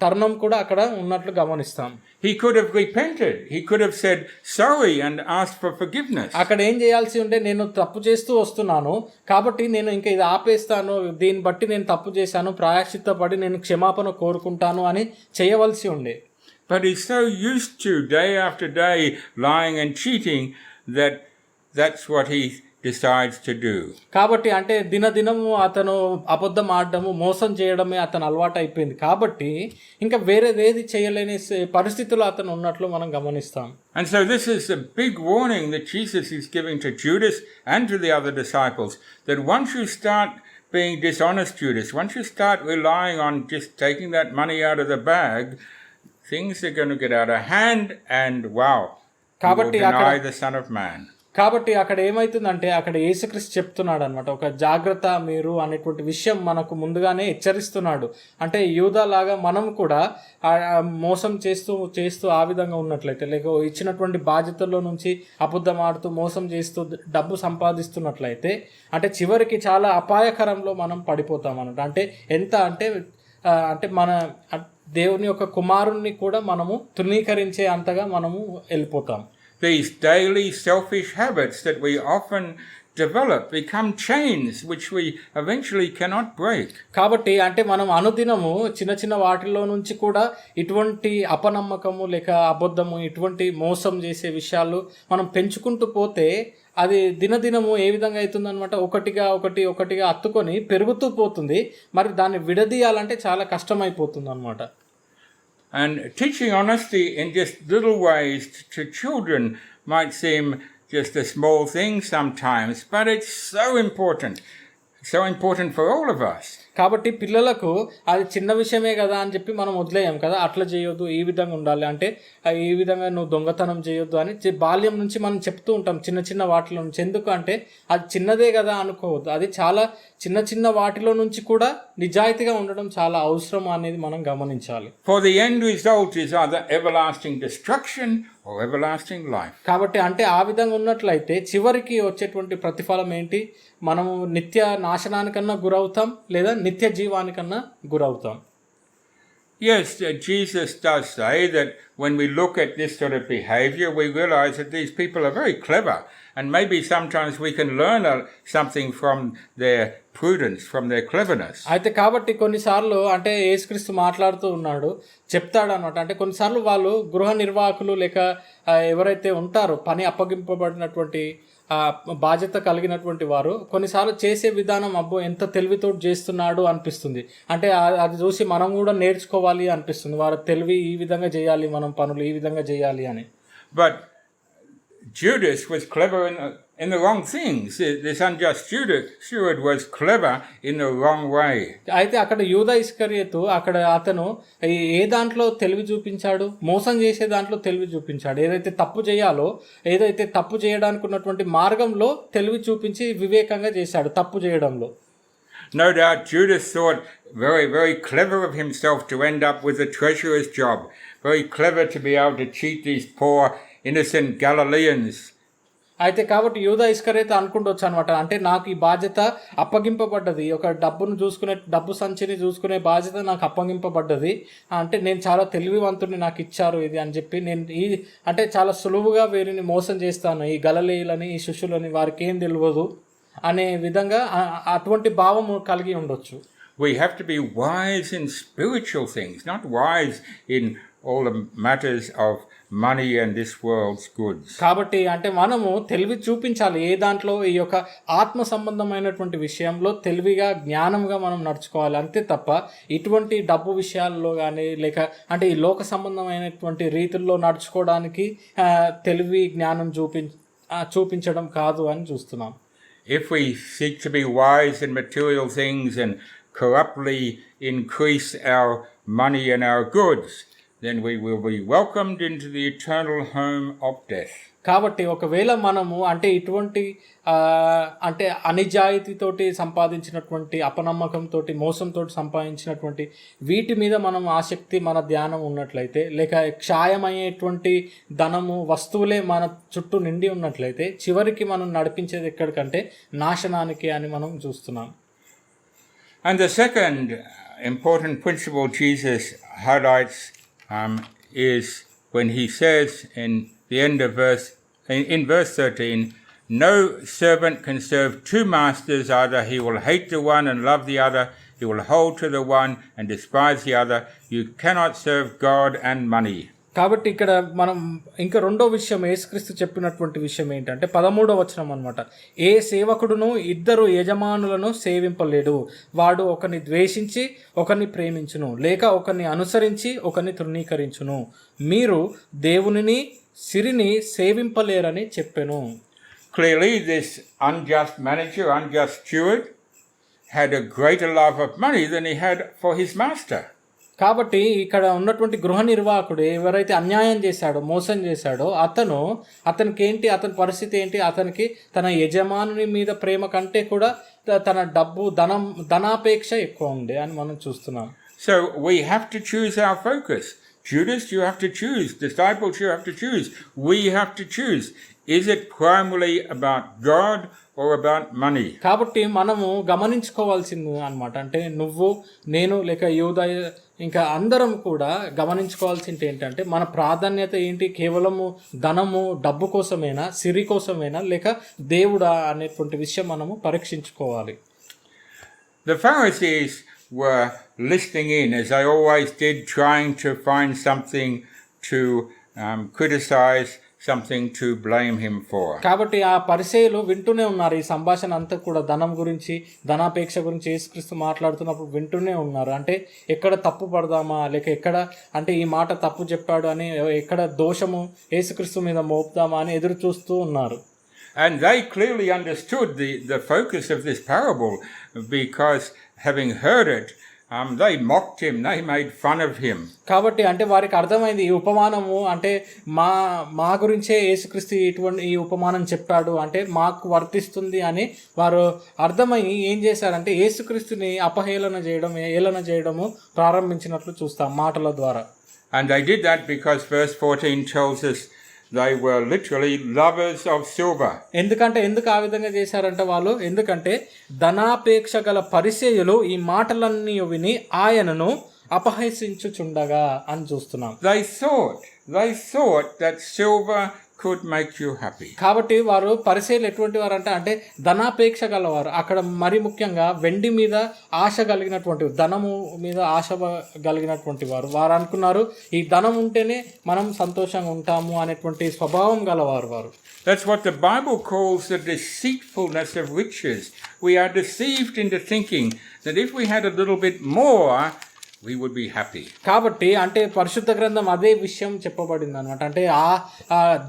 తరుణం కూడా అక్కడ ఉన్నట్లు గమనిస్తాం. He could have repented. He could have said sorry and asked for forgiveness. అక్కడ ఏం చేయాల్సి ఉంటే నేను తప్పు చేస్తూ వస్తున్నాను కాబట్టి నేను ఇంకా ఇది ఆపేస్తాను, దీన్ని బట్టి నేను తప్పు చేశాను, ప్రాయశ్చిత్తపడి నేను క్షమాపణ కోరుకుంటాను అని చేయవలసి ఉండే. But he's so used to day after day lying and cheating that's what he decides to do. కాబట్టి అంటే దినదినము అతను అబద్ధం ఆడడము, మోసం చేయడమే అతను అలవాటు అయిపోయింది కాబట్టి ఇంకా వేరేదేది చేయలేని పరిస్థితుల్లో అతను ఉన్నట్లు మనం గమనిస్తాం. And so this is a big warning that Jesus is giving to Judas and to the other disciples, that once you start being dishonest, Judas, once you start relying on just taking that money out of the bag, things are going to get out of hand, and wow, you will deny the Son of Man. కాబట్టి అక్కడ ఏమవుతుందంటే అక్కడ యేసుక్రీస్తు చెప్తున్నాడు అనమాట, ఒక జాగ్రత్త మీరు అనేటువంటి విషయం మనకు ముందుగానే హెచ్చరిస్తున్నాడు. అంటే యూదాలాగా మనం కూడా మోసం చేస్తూ ఆ విధంగా ఉన్నట్లయితే, లేక ఇచ్చినటువంటి బాధ్యతల్లో నుంచి అబద్ధం ఆడుతూ మోసం చేస్తూ డబ్బు సంపాదిస్తున్నట్లయితే అంటే చివరికి చాలా అపాయకరంలో మనం పడిపోతాం అన్నమాట. అంటే ఎంత అంటే మన దేవుని యొక్క కుమారుణ్ణి కూడా మనము తృణీకరించే అంతగా మనము వెళ్ళిపోతాం. These daily selfish habits that we often develop become chains which we eventually cannot break. కాబట్టి అంటే మనం అనుదినము చిన్న వాటిల్లో నుంచి కూడా ఇటువంటి అపనమ్మకము లేక అబద్ధము ఇటువంటి మోసం చేసే విషయాలు మనం పెంచుకుంటూ పోతే అది దినదినము ఏ విధంగా అవుతుందన్నమాట, ఒకటిగా అత్తుకొని పెరుగుతూ పోతుంది. మరి దాన్ని విడదీయాలంటే చాలా కష్టమైపోతుంది అన్నమాట. And teaching honesty in just little ways to children might seem just a small thing sometimes, but it's so important for all of us. కాబట్టి పిల్లలకు అది చిన్న విషయమే కదా అని చెప్పి మనం వదిలేయం కదా, అట్లా చేయొద్దు, ఈ విధంగా ఉండాలి, అంటే ఈ విధంగా నువ్వు దొంగతనం చేయొద్దు అని బాల్యం నుంచి మనం చెప్తూ ఉంటాం చిన్న వాటిలో నుంచి. ఎందుకు అంటే అది చిన్నదే కదా అనుకోవద్దు, అది చాలా చిన్న వాటిలో నుంచి కూడా నిజాయితీగా ఉండడం చాలా అవసరం అనేది మనం గమనించాలి. For the end result is either everlasting destruction or everlasting life. కాబట్టి అంటే ఆ విధంగా ఉన్నట్లయితే చివరికి వచ్చేటువంటి ప్రతిఫలం ఏంటి, మనము నిత్య నాశనానికన్నా గురవుతాం లేదా నిత్య జీవానికన్నా గురవుతాం. Yes, Jesus does say that when we look at this sort of behavior, we realize that these people are very clever, and maybe sometimes we can learn something from their prudence, from their cleverness. అయితే కాబట్టి కొన్నిసార్లు అంటే యేసుక్రీస్తు మాట్లాడుతూ ఉన్నాడు, చెప్తాడు అన్నమాట. అంటే కొన్నిసార్లు వాళ్ళు గృహ నిర్వాహకులు లేక ఎవరైతే ఉంటారో పని అప్పగింపబడినటువంటి బాధ్యత కలిగినటువంటి వారు కొన్నిసార్లు చేసే విధానం అబ్బో ఎంత తెలివితో చేస్తున్నాడు అనిపిస్తుంది. అంటే అది చూసి మనం కూడా నేర్చుకోవాలి అనిపిస్తుంది, వారు తెలివి ఈ విధంగా చేయాలి, మనం పనులు ఈ విధంగా చేయాలి అని. But Judas was clever in the wrong things. This unjust steward was clever in the wrong way. అయితే అక్కడ యూదా ఇస్కరియోతు అతను ఏ దాంట్లో తెలివి చూపించాడు, మోసం చేసే దాంట్లో తెలివి చూపించాడు. ఏదైతే తప్పు చేయడానికి ఉన్నటువంటి మార్గంలో తెలివి చూపించి వివేకంగా చేశాడు తప్పు చేయడంలో. No doubt Judas thought very, very clever of himself to end up with a treasurer's job. Very clever to be able to cheat these poor innocent Galileans. అయితే కాబట్టి యూదా ఇస్కరియోతు అనుకుంటొచ్చు అనమాట, అంటే నాకు ఈ బాధ్యత అప్పగింపబడ్డది, ఒక డబ్బు సంచిని చూసుకునే బాధ్యత నాకు అప్పగింపబడ్డది, అంటే నేను చాలా తెలివివంతుడిని, నాకు ఇచ్చారు ఇది అని చెప్పి, నేను అంటే చాలా సులువుగా వీరిని మోసం చేస్తాను, ఈ గలిలయులని ఈ శిష్యులని వారికి ఏం తెలియదు అనే విధంగా అటువంటి భావము కలిగి ఉండొచ్చు. We have to be wise in spiritual things, not wise in all the matters of money and this world's goods. కాబట్టి అంటే మనము తెలివి చూపించాలి, ఏ దాంట్లో ఈ యొక్క ఆత్మ సంబంధమైనటువంటి విషయంలో తెలివిగా జ్ఞానంగా మనం నడుచుకోవాలి, అంతే తప్ప ఇటువంటి డబ్బు విషయాల్లో కానీ లేక అంటే ఈ లోక సంబంధమైనటువంటి రీతుల్లో నడుచుకోవడానికి తెలివి జ్ఞానం చూపించడం కాదు అని చూస్తున్నాం. If we seek to be wise in material things and corruptly increase our money and our goods, then we will be welcomed into the eternal home of death. కాబట్టి ఒకవేళ మనము అంటే ఇటువంటి అంటే అనిజాయితీతోటి సంపాదించినటువంటి అపనమ్మకంతో మోసంతో సంపాదించినటువంటి వీటి మీద మనం ఆసక్తి మన ధ్యానం ఉన్నట్లయితే, లేక క్షాయమయ్యేటువంటి ధనము వస్తువులే మన చుట్టూ నిండి ఉన్నట్లయితే చివరికి మనం నడిపించేది ఎక్కడికంటే నాశనానికి అని మనం చూస్తున్నాం. And the second important principle Jesus highlights is when he says in the end of verse 13, no servant can serve two masters, either he will hate the one and love the other, he will hold to the one and despise the other. You cannot serve God and money. కాబట్టి ఇక్కడ మనం ఇంకా రెండో విషయం యేసుక్రీస్తు చెప్పినటువంటి విషయం ఏంటంటే 13వ వచనం అనమాట, ఏ సేవకుడును ఇద్దరు యజమానులను సేవింపలేడు, వాడు ఒకరిని ద్వేషించి ఒకరిని ప్రేమించును, లేక ఒకరిని అనుసరించి ఒకరిని తృణీకరించును, మీరు దేవునిని సిరిని సేవింపలేరని చెప్పెను. Clearly this unjust manager, unjust steward had a greater love of money than he had for his master. కాబట్టి ఇక్కడ ఉన్నటువంటి గృహ నిర్వాహకుడు ఎవరైతే అన్యాయం చేశాడో మోసం చేశాడో అతనికి ఏంటి, అతని పరిస్థితి ఏంటి, అతనికి తన యజమానుని మీద ప్రేమ కంటే కూడా తన ధనాపేక్ష ఎక్కువ ఉంది అని మనం చూస్తున్నాం. So we have to choose our focus. Judas, you have to choose. Disciples, you have to choose. We have to choose. Is it primarily about God or about money? కాబట్టి మనము గమనించుకోవాల్సింది అన్నమాట, అంటే నువ్వు నేను లేక యూదా ఇంకా అందరం కూడా గమనించుకోవాల్సింది ఏంటంటే మన ప్రాధాన్యత ఏంటి, కేవలము ధనము డబ్బు కోసమేనా, సిరి కోసమేనా, లేక దేవుడా అనేటువంటి విషయం మనము పరీక్షించుకోవాలి. The Pharisees were listening in, as they always did, trying to find something to criticize, something to blame him for. కాబట్టి ఆ పరిసయ్యులు వింటూనే ఉన్నారు ఈ సంభాషణ అంతా కూడా, ధనం గురించి ధనాపేక్ష గురించి యేసుక్రీస్తు మాట్లాడుతున్నప్పుడు వింటూనే ఉన్నారు. అంటే ఎక్కడ తప్పు పడదామా, లేక ఎక్కడ అంటే ఈ మాట తప్పు చెప్పాడు అని ఎక్కడ దోషము యేసుక్రీస్తు మీద మోపుదామా అని ఎదురు చూస్తూ ఉన్నారు. And they clearly understood the focus of this parable, because having heard it, they mocked him, they made fun of him. కాబట్టి అంటే వారికి అర్థమైంది ఈ ఉపమానము అంటే మా గురించే యేసుక్రీస్తు ఈ ఉపమానం చెప్పాడు, అంటే మాకు వర్తిస్తుంది అని వారు అర్థమయ్యి ఏం చేశారంటే యేసుక్రీస్తుని ఏలన చేయడము ప్రారంభించినట్లు చూస్తాం మాటల ద్వారా. And they did that because verse 14 tells us they were literally lovers of silver. ఎందుకు ఆ విధంగా చేశారంటే వాళ్ళు, ఎందుకంటే ధనాపేక్ష గల పరిసయ్యులు ఈ మాటలన్నీ విని ఆయనను అపహసించుచుండగా అని చూస్తున్నాం. They thought that silver could make you happy. కాబట్టి వారు పరిసయ్యులు ఎటువంటి వారు అంటే ధనాపేక్ష గలవారు. అక్కడ మరి ముఖ్యంగా వెండి మీద ఆశ కలిగినటువంటి, ధనము మీద ఆశ కలిగినటువంటి వారు అనుకున్నారు ఈ ధనం ఉంటేనే మనం సంతోషంగా ఉంటాము అనేటువంటి స్వభావం గలవారు వారు. That's what the Bible calls the deceitfulness of riches. We are deceived into thinking that if we had a little bit more, we would be happy. కాబట్టి అంటే పరిశుద్ధ గ్రంథం అదే విషయం చెప్పబడింది అనమాట, అంటే ఆ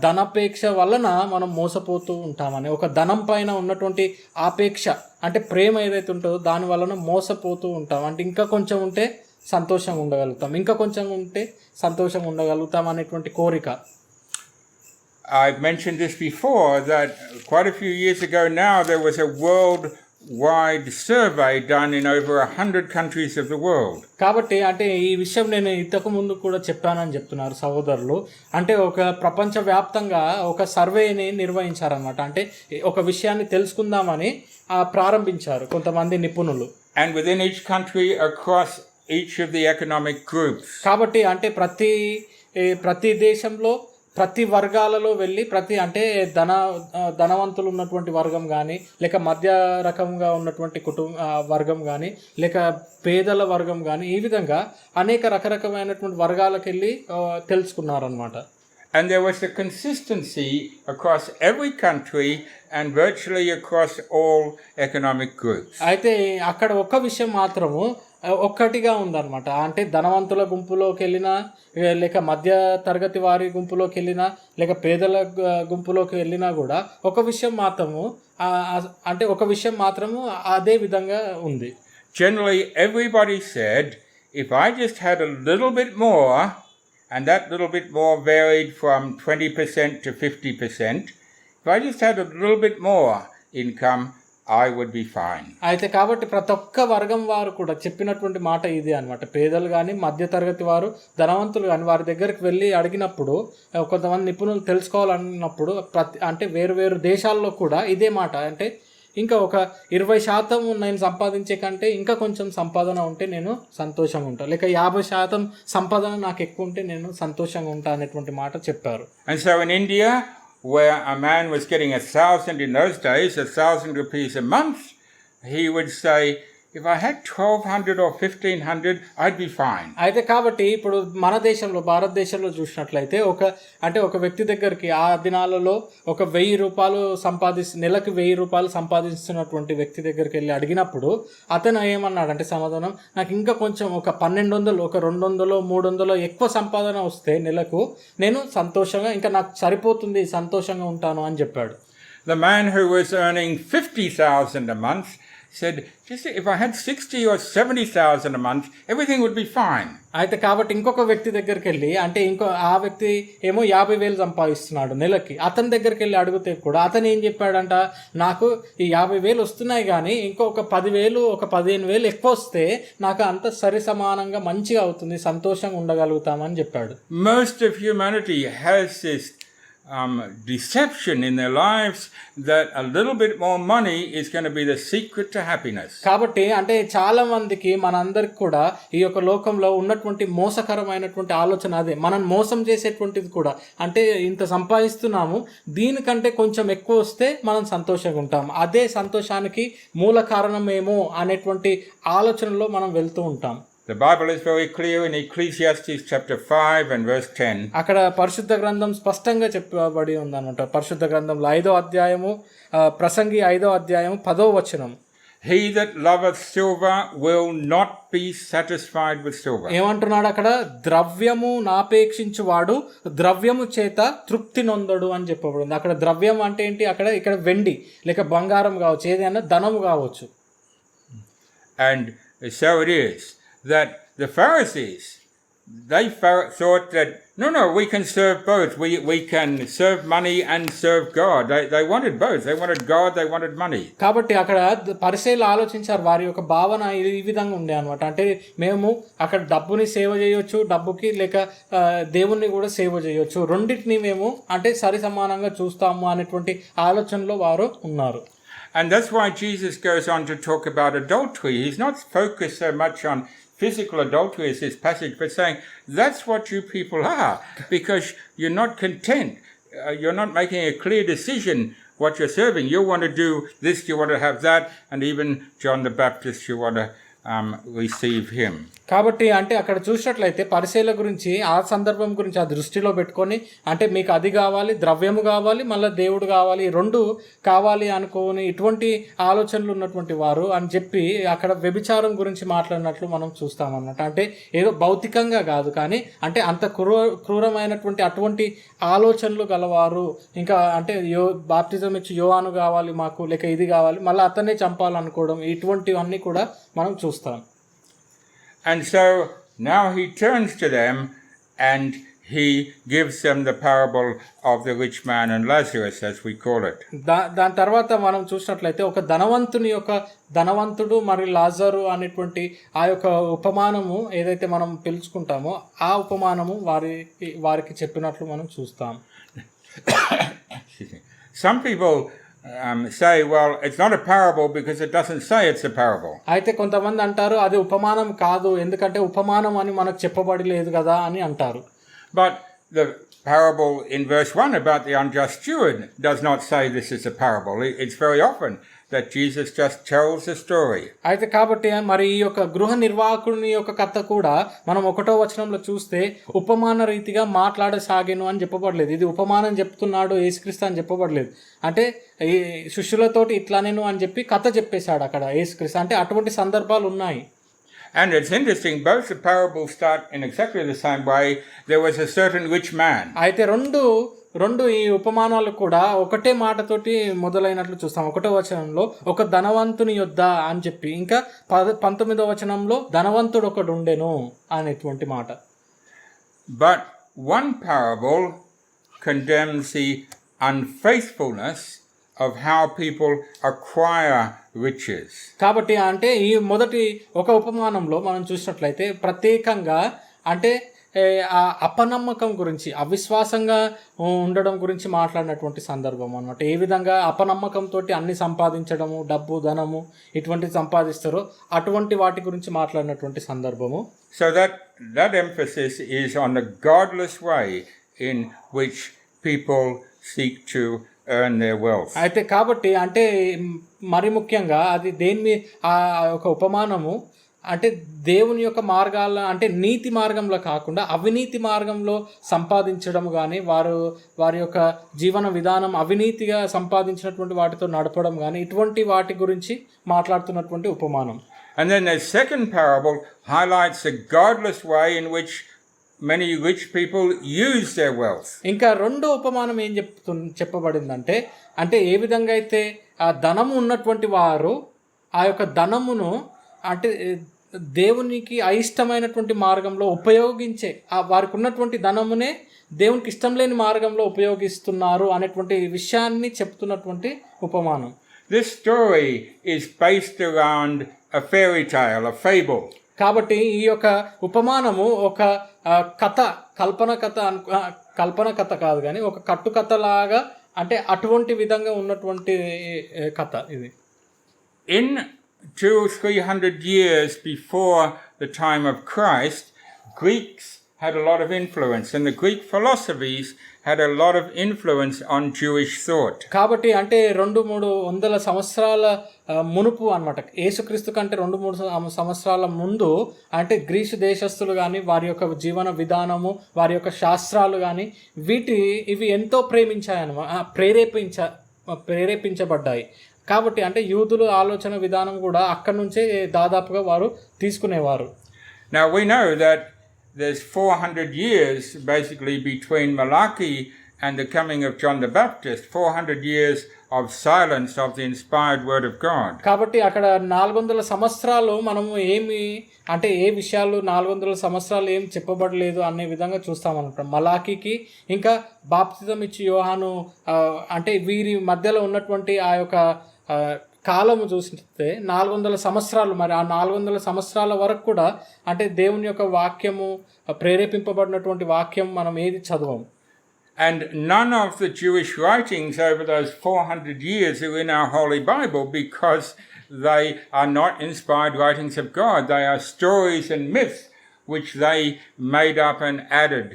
ధనాపేక్ష వలన మనం మోసపోతూ ఉంటామని, ఒక ధనం పైన ఉన్నటువంటి ఆపేక్ష అంటే ప్రేమ ఏదైతే ఉంటుందో దాని వలన మోసపోతూ ఉంటాం. అంటే ఇంకా కొంచెం ఉంటే సంతోషంగా ఉండగలుగుతాం, ఇంకా కొంచెం ఉంటే సంతోషంగా ఉండగలుగుతాం అనేటువంటి కోరిక. I've mentioned this before, that quite a few years ago now there was a world wide survey done in over 100 countries of the world. కాబట్టి అంటే ఈ విషయం నేను ఇంతకు ముందు కూడా చెప్పానని చెప్తున్నారు సహోదరులు. అంటే ఒక ప్రపంచవ్యాప్తంగా ఒక సర్వేని నిర్వహించారనమాట. అంటే ఒక విషయాన్ని తెలుసుకుందామని ప్రారంభించారు కొంతమంది నిపుణులు. And within each country, across each of the economic groups. కాబట్టి అంటే ప్రతి దేశంలో ప్రతి వర్గాలలో వెళ్ళి అంటే ధనవంతులు ఉన్నటువంటి వర్గం కానీ, లేక మధ్య రకంగా ఉన్నటువంటి వర్గం కానీ, లేక పేదల వర్గం కానీ, ఈ విధంగా అనేక రకరకమైనటువంటి వర్గాలకు వెళ్ళి తెలుసుకున్నారనమాట. And there was a consistency across every country and virtually across all economic groups. అయితే అక్కడ ఒక్క విషయం మాత్రము ఒక్కటిగా ఉందన్నమాట. అంటే ధనవంతుల గుంపులోకి వెళ్ళినా, లేక మధ్య తరగతి వారి గుంపులోకి వెళ్ళినా, లేక పేదల గుంపులోకి వెళ్ళినా కూడా ఒక విషయం మాత్రము అదే విధంగా ఉంది. Generally everybody said, if I just had a little bit more, and that little bit more varied from 20% to 50%, if I just had a little bit more income, I would be fine. అయితే కాబట్టి ప్రతి ఒక్క వర్గం వారు కూడా చెప్పినటువంటి మాట ఇది అన్నమాట. పేదలు కానీ, మధ్య తరగతి వారు, ధనవంతులు కానీ వారి దగ్గరికి వెళ్ళి అడిగినప్పుడు, కొంతమంది నిపుణులు తెలుసుకోవాలన్నప్పుడు అంటే వేరు దేశాల్లో కూడా ఇదే మాట. అంటే ఇంకా ఒక 20% నేను సంపాదించే కంటే ఇంకా కొంచెం సంపాదన ఉంటే నేను సంతోషంగా ఉంటాను, లేక 50% సంపాదన నాకు ఎక్కువ ఉంటే నేను సంతోషంగా ఉంటాను అనేటువంటి మాట చెప్పారు. And so in India, where a man was getting 1,000 in those days, 1,000 rupees a month, he would say, if I had 1,200 or 1,500, I'd be fine. అయితే కాబట్టి ఇప్పుడు మన దేశంలో, భారతదేశంలో చూసినట్లయితే ఒక వ్యక్తి దగ్గరికి ఆ దినాలలో ఒక 1,000 రూపాయలు నెలకు 1,000 రూపాయలు సంపాదిస్తున్నటువంటి వ్యక్తి దగ్గరికి వెళ్ళి అడిగినప్పుడు అతను ఏమన్నాడంటే సమాధానం, నాకు ఇంకా కొంచెం ఒక 1,200, ఒక 200, 300 ఎక్కువ సంపాదన వస్తే నెలకు నేను సంతోషంగా, ఇంకా నాకు సరిపోతుంది, సంతోషంగా ఉంటాను అని చెప్పాడు. The man who was earning 50,000 a month said, just if I had 60 or 70,000 a month, everything would be fine. అయితే కాబట్టి ఇంకొక వ్యక్తి దగ్గరికి వెళ్ళి, అంటే ఆ వ్యక్తి ఏమో 50,000 సంపాదిస్తున్నాడు నెలకి, అతని దగ్గరికి వెళ్ళి అడిగితే కూడా అతను ఏం చెప్పాడంట, నాకు ఈ 50,000 వస్తున్నాయి కానీ ఇంకొక 10,000, ఒక 15,000 ఎక్కువ వస్తే నాకు అంత సరి సమానంగా మంచిగా అవుతుంది, సంతోషంగా ఉండగలుగుతామని చెప్పాడు. Most of humanity has this deception in their lives that a little bit more money is going to be the secret to happiness. కాబట్టి అంటే చాలా మందికి, మనందరికి కూడా ఈ యొక్క లోకంలో ఉన్నటువంటి మోసకరమైనటువంటి ఆలోచన అదే. మనం మోసం చేసేటువంటిది కూడా, అంటే ఇంత సంపాదిస్తున్నాము, దీనికంటే కొంచెం ఎక్కువ వస్తే మనం సంతోషంగా ఉంటాం, అదే సంతోషానికి మూల కారణమేమో అనేటువంటి ఆలోచనలో మనం వెళ్తూ ఉంటాం. The Bible is very clear in Ecclesiastes chapter 5 and verse 10. అక్కడ పరిశుద్ధ గ్రంథం స్పష్టంగా చెప్పబడి ఉందన్నమాట. పరిశుద్ధ గ్రంథంలో 5వ అధ్యాయము, ప్రసంగి 5వ అధ్యాయము 10వ వచనం. He that loveth silver will not be satisfied with silver. ఏమంటున్నాడు అక్కడ, ద్రవ్యము నాపేక్షించువాడు ద్రవ్యము చేత తృప్తి నొందడు అని చెప్పబడింది. అక్కడ ద్రవ్యం అంటే ఏంటి, ఇక్కడ వెండి లేక బంగారం కావచ్చు, ఏదైనా ధనము కావచ్చు. And so it is that the Pharisees, they thought that no, we can serve both. We can serve money and serve God. They wanted both. They wanted God, they wanted money. కాబట్టి అక్కడ పరిసయ్యులు ఆలోచించారు, వారి యొక్క భావన ఈ విధంగా ఉండే అనమాట. అంటే మేము అక్కడ డబ్బుని సేవ చేయొచ్చు, డబ్బుకి లేక దేవుణ్ణి కూడా సేవ చేయొచ్చు, రెండింటిని మేము అంటే సరి సమానంగా చూస్తాము అనేటువంటి ఆలోచనలో వారు ఉన్నారు. And that's why Jesus goes on to talk about adultery. He's not focused so much on physical adultery as this passage, but saying that's what you people are, because you're not content. You're not making a clear decision what you're serving. You want to do this, you want to have that, and even John the Baptist, you want to receive him. కాబట్టి అంటే అక్కడ చూసినట్లయితే పరిసయ్యుల గురించి, ఆ సందర్భం గురించి ఆ దృష్టిలో పెట్టుకొని, అంటే మీకు అది కావాలి, ద్రవ్యము కావాలి, మళ్ళీ దేవుడు కావాలి, రెండు కావాలి అనుకోని ఇటువంటి ఆలోచనలు ఉన్నటువంటి వారు అని చెప్పి అక్కడ వ్యభిచారం గురించి మాట్లాడినట్లు మనం చూస్తామన్నమాట. అంటే ఏదో భౌతికంగా కాదు, కానీ అంటే అంత క్రూరమైనటువంటి అటువంటి ఆలోచనలు గలవారు. ఇంకా అంటే బాప్టిజం ఇచ్చి యోహాను కావాలి మాకు, లేక ఇది కావాలి, మళ్ళీ అతన్నే చంపాలనుకోవడం, ఇటువంటివన్నీ కూడా మనం చూస్తాం. And so now he turns to them and he gives them the parable of the rich man and Lazarus, as we call it. దాని తర్వాత మనం చూసినట్లయితే ఒక ధనవంతుడు మరియు లాజరు అనేటువంటి ఆ యొక్క ఉపమానము ఏదైతే మనం పిలుచుకుంటామో ఆ ఉపమానము వారికి చెప్పినట్లు మనం చూస్తాం. Some people say, well, it's not a parable because it doesn't say it's a parable. అయితే కొంతమంది అంటారు అది ఉపమానం కాదు ఎందుకంటే ఉపమానం అని మనకు చెప్పబడలేదు కదా అని అంటారు. But the parable in verse 1 about the unjust steward does not say this is a parable. It's very often that Jesus just tells a story. అయితే కాబట్టి మరి ఈ యొక్క గృహ నిర్వాహకుని యొక్క కథ కూడా మనం 1వ వచనంలో చూస్తే ఉపమాన రీతిగా మాట్లాడసాగెను అని చెప్పబడలేదు. ఇది ఉపమానం చెప్తున్నాడు యేసుక్రీస్తు అని చెప్పబడలేదు. అంటే ఈ శిష్యులతోటి ఇట్లానేను అని చెప్పి కథ చెప్పేశాడు అక్కడ యేసుక్రీస్తు. అంటే అటువంటి సందర్భాలు ఉన్నాయి. And it's interesting, both the parables start in exactly the same way. There was a certain rich man. అయితే రెండు ఈ ఉపమానాలు కూడా ఒకటే మాటతోటి మొదలైనట్లు చూస్తాం. 1వ వచనంలో ఒక ధనవంతుని యొద్ద అని చెప్పి, ఇంకా 19వ వచనంలో ధనవంతుడు ఒకడు ఉండెను అనేటువంటి మాట. But one parable condemns the unfaithfulness of how people acquire riches. కాబట్టి అంటే ఈ మొదటి ఒక ఉపమానంలో మనం చూసినట్లయితే ప్రత్యేకంగా అంటే ఆ అపనమ్మకం గురించి అవిశ్వాసంగా ఉండడం గురించి మాట్లాడినటువంటి సందర్భం అన్నమాట. ఏ విధంగా అపనమ్మకంతో అన్ని సంపాదించడము, డబ్బు, ధనము ఇటువంటివి సంపాదిస్తారో అటువంటి వాటి గురించి మాట్లాడినటువంటి సందర్భము. So that emphasis is on the godless way in which people seek to earn their wealth. అయితే కాబట్టి అంటే మరి ముఖ్యంగా అది దేని ఆ ఒక ఉపమానము అంటే దేవుని యొక్క మార్గాల అంటే నీతి మార్గంలో కాకుండా అవినీతి మార్గంలో సంపాదించడం కానీ వారి యొక్క జీవన విధానం అవినీతిగా సంపాదించినటువంటి వాటితో నడపడం కానీ ఇటువంటి వాటి గురించి మాట్లాడుతున్నటువంటి ఉపమానం. And then the second parable highlights the godless way in which many rich people use their wealth. ఇంకా రెండో ఉపమానం ఏం చెప్పబడిందంటే అంటే ఏ విధంగా అయితే ఆ ధనము ఉన్నటువంటి వారు ఆ యొక్క ధనమును అంటే దేవునికి అయిష్టమైనటువంటి మార్గంలో ఉపయోగించే వారికి ఉన్నటువంటి ధనమునే దేవునికి ఇష్టం లేని మార్గంలో ఉపయోగిస్తున్నారు అనేటువంటి విషయాన్ని చెప్తున్నటువంటి ఉపమానం. This story is based around a fairy tale, a fable. కాబట్టి ఈ యొక్క ఉపమానము ఒక కథ, కల్పన కథ కాదు కానీ ఒక కట్టుకథలాగా అంటే అటువంటి విధంగా ఉన్నటువంటి కథ ఇది. In 200-300 years before the time of Christ, Greeks had a lot of influence, and the Greek philosophies had a lot of influence on Jewish thought. కాబట్టి అంటే 200-300 సంవత్సరాల మునుపు అన్నమాట, యేసుక్రీస్తు కంటే 200-300 సంవత్సరాల ముందు అంటే గ్రీసు దేశస్థులు కానీ వారి యొక్క జీవన విధానము, వారి యొక్క శాస్త్రాలు కానీ ఇవి ఎంతో ప్రేరేపించబడ్డాయి. కాబట్టి అంటే యూదుల ఆలోచన విధానం కూడా అక్కడి నుంచే దాదాపుగా వారు తీసుకునేవారు. Now we know that there's 400 years basically between Malachi and the coming of John the Baptist, 400 years of silence of the inspired word of God. కాబట్టి అక్కడ 400 సంవత్సరాలు మనము అంటే ఏ విషయాలు 400 సంవత్సరాలు ఏం చెప్పబడలేదు అనే విధంగా చూస్తామన్నమాట. మలాకీకి ఇంకా బాప్తిజం ఇచ్చి యోహాను అంటే వీరి మధ్యలో ఉన్నటువంటి ఆ యొక్క కాలము చూస్తే 400 సంవత్సరాలు. మరి ఆ 400 సంవత్సరాల వరకు కూడా అంటే దేవుని యొక్క వాక్యము ప్రేరేపింపబడినటువంటి వాక్యం మనం ఏది చదవము. And none of the Jewish writings over those 400 years are in our Holy Bible because they are not inspired writings of God. They are stories and myths which they made up and added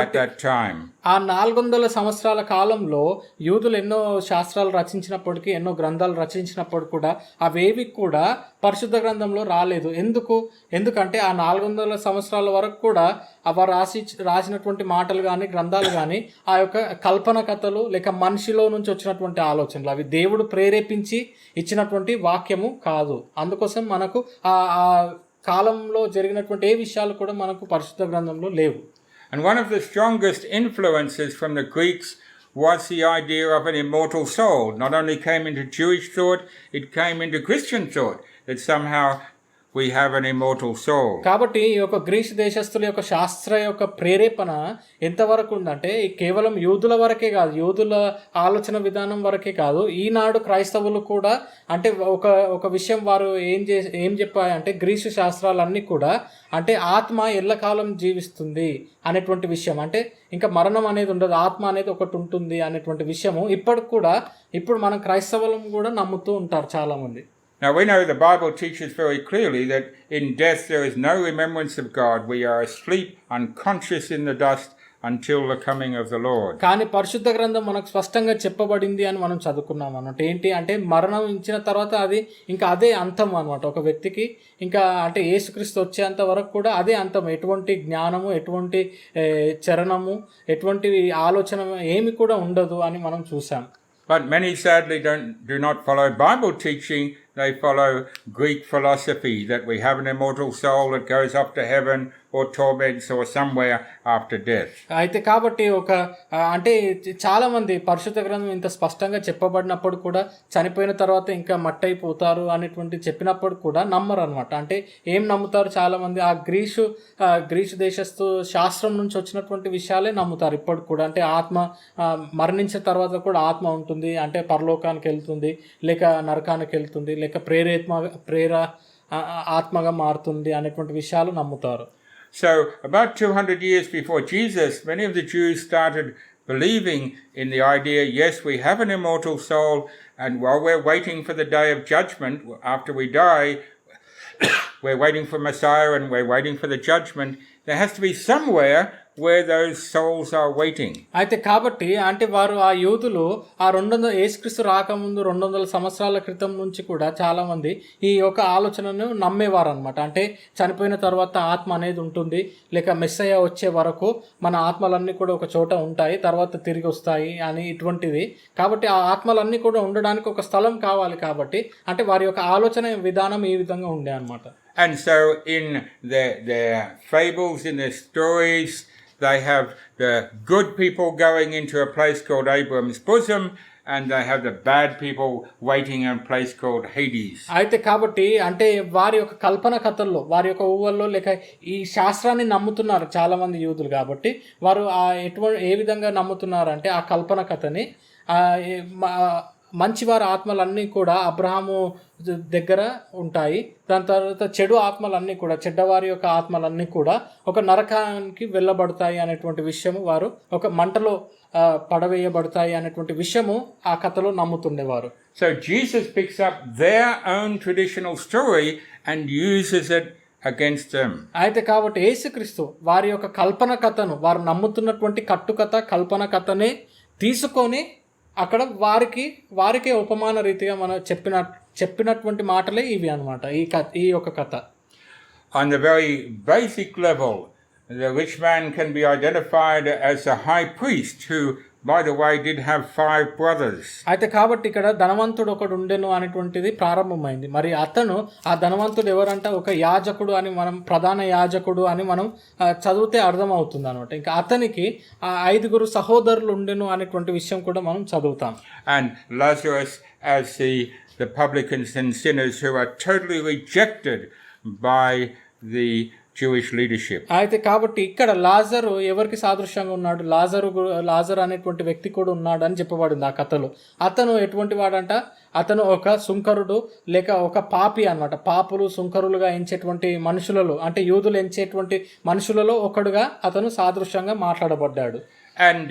at that time. ఆ 400 సంవత్సరాల కాలంలో యూదులు ఎన్నో శాస్త్రాలు రచించినప్పటికీ, ఎన్నో గ్రంథాలు రచించినప్పుడు కూడా అవేవి కూడా పరిశుద్ధ గ్రంథంలో రాలేదు. ఎందుకంటే ఆ 400 సంవత్సరాల వరకు కూడా అవి రాసినటువంటి మాటలు కానీ గ్రంథాలు కానీ ఆ యొక్క కల్పన కథలు లేక మనిషిలో నుంచి వచ్చినటువంటి ఆలోచనలు, అవి దేవుడు ప్రేరేపించి ఇచ్చినటువంటి వాక్యము కాదు. అందుకోసం మనకు ఆ కాలంలో జరిగినటువంటి ఏ విషయాలు కూడా మనకు పరిశుద్ధ గ్రంథంలో లేవు. And one of the strongest influences from the Greeks was the idea of an immortal soul. Not only came into Jewish thought, it came into Christian thought, that somehow we have an immortal soul. కాబట్టి ఈ యొక్క grace దేశస్తుల యొక్క శాస్త్ర యొక్క ప్రేరేపణ ఎంతవరకు ఉందంటే ఈ కేవలం యూదుల వరకే కాదు, యూదుల ఆలోచన విధానం వరకే కాదు, ఈనాడు క్రైస్తవులు కూడా అంటే ఒక విషయం వారు ఏం చెప్పాయంటే గ్రీసు శాస్త్రాలన్నీ కూడా అంటే ఆత్మ ఎల్లకాలం జీవిస్తుంది అనేటువంటి విషయం, అంటే ఇంకా మరణం అనేది ఉండదు, ఆత్మ అనేది ఒకటి ఉంటుంది అనేటువంటి విషయము ఇప్పుడు మనం క్రైస్తవులం కూడా నమ్ముతూ ఉంటారు చాలామంది. Now we know the Bible teaches very clearly that in death there is no remembrance of God. We are asleep, unconscious in the dust until the coming of the Lord. కానీ పరిశుద్ధ గ్రంథం మనకు స్పష్టంగా చెప్పబడింది అని మనం చదువుకున్నాం అన్నమాట. ఏంటి అంటే మరణం ఇచ్చిన తర్వాత అది ఇంకా అదే అంతం అన్నమాట. ఒక వ్యక్తికి ఇంకా అంటే యేసుక్రీస్తు వచ్చేంత వరకు కూడా అదే అంతం. ఎటువంటి జ్ఞానము, ఎటువంటి చరణము, ఎటువంటి ఆలోచన ఏమి కూడా ఉండదు అని మనం చూసాం. But many sadly do not follow Bible teaching. They follow Greek philosophy that we have an immortal soul that goes up to heaven or torments or somewhere after death. అయితే కాబట్టి అంటే చాలా మంది పరిశుద్ధ గ్రంథం ఇంత స్పష్టంగా చెప్పబడినప్పుడు కూడా చనిపోయిన తర్వాత ఇంకా మట్టి అయిపోతారు అనేటువంటి చెప్పినప్పుడు కూడా నమ్మరు అనమాట. అంటే ఏం నమ్ముతారు చాలా మంది ఆ గ్రీసు దేశస్తు శాస్త్రం నుంచి వచ్చినటువంటి విషయాలే నమ్ముతారు ఇప్పటికి కూడా. అంటే ఆత్మ మరణించిన తర్వాత కూడా ఆత్మ ఉంటుంది, అంటే పరలోకానికి వెళ్తుంది లేక నరకానికి వెళ్తుంది లేక ఆత్మగా మారుతుంది అనేటువంటి విషయాలు నమ్ముతారు. So about 200 years before Jesus, many of the Jews started believing in the idea, yes, we have an immortal soul, and while we're waiting for the day of judgment, after we die, we're waiting for Messiah and we're waiting for the judgment. There has to be somewhere where those souls are waiting. అయితే కాబట్టి అంటే వారు ఆ యూదులు ఆ 200 యేసుక్రీస్తు రాకముందు 200 సంవత్సరాల క్రితం నుంచి కూడా చాలా మంది ఈ యొక్క ఆలోచనను నమ్మేవారు అనమాట. అంటే చనిపోయిన తర్వాత ఆత్మ అనేది ఉంటుంది, లేక మెస్సయ్య వచ్చే వరకు మన ఆత్మలన్నీ కూడా ఒక చోట ఉంటాయి, తర్వాత తిరిగి వస్తాయి అని ఇటువంటిది. కాబట్టి ఆ ఆత్మలన్నీ కూడా ఉండడానికి ఒక స్థలం కావాలి. కాబట్టి అంటే వారి యొక్క ఆలోచన విధానం ఈ విధంగా ఉండే అనమాట. And so in their fables, in their stories, they have the good people going into a place called Abraham's bosom, and they have the bad people waiting in a place called Hades. అయితే కాబట్టి అంటే వారి యొక్క కల్పన కథల్లో, వారి యొక్క ఊహల్లో లేక ఈ శాస్త్రాన్ని నమ్ముతున్నారు చాలా మంది యూదులు. కాబట్టి వారు ఏ విధంగా నమ్ముతున్నారు అంటే ఆ కల్పన కథని మంచివారి ఆత్మలన్నీ కూడా అబ్రహాము దగ్గర ఉంటాయి, దాని తర్వాత చెడు ఆత్మలన్నీ కూడా చెడ్డవారి యొక్క ఆత్మలన్నీ కూడా ఒక నరకానికి వెళ్ళబడతాయి అనేటువంటి విషయము, వారు ఒక మంటలో పడవేయబడతాయి అనేటువంటి విషయము ఆ కథలో నమ్ముతుండేవారు. So Jesus picks up their own traditional story and uses it against them. అయితే కాబట్టి యేసుక్రీస్తు వారి యొక్క కల్పన కథను, వారు నమ్ముతున్నటువంటి కట్టుకథ కల్పన కథనే తీసుకొని అక్కడ వారికే ఉపమాన రీతిగా మనం చెప్పినటువంటి మాటలే ఇవి అన్నమాట. ఈ యొక్క కథ On the very basic level, the rich man can be identified as a high priest who, by the way, did have 5 brothers. అయితే కాబట్టి ఇక్కడ ధనవంతుడు ఒకడు ఉండెను అనేటువంటిది ప్రారంభమైంది. మరి అతను ఆ ధనవంతుడు ఎవరంటే ఒక యాజకుడు అని మనం, ప్రధాన యాజకుడు అని మనం చదివితే అర్థమవుతుంది అనమాట. ఇంకా అతనికి 5 సహోదరులు ఉండెను అనేటువంటి విషయం కూడా మనం చదువుతాం. And Lazarus as the publicans and sinners who are totally rejected by the Jewish leadership. అయితే కాబట్టి ఇక్కడ లాజరు ఎవరికి సాదృశ్యంగా ఉన్నాడు? లాజరు అనేటువంటి వ్యక్తి కూడా ఉన్నాడు అని చెప్పబడింది ఆ కథలో. అతను ఎటువంటి వాడంట? అతను ఒక సుంకరుడు లేక ఒక పాపి అన్నమాట. పాపులు సుంకరులుగా ఎంచేటువంటి మనుషులలో, అంటే యూదులు ఎంచేటువంటి మనుషులలో ఒకడుగా అతను సాదృశ్యంగా మాట్లాడబడ్డాడు. And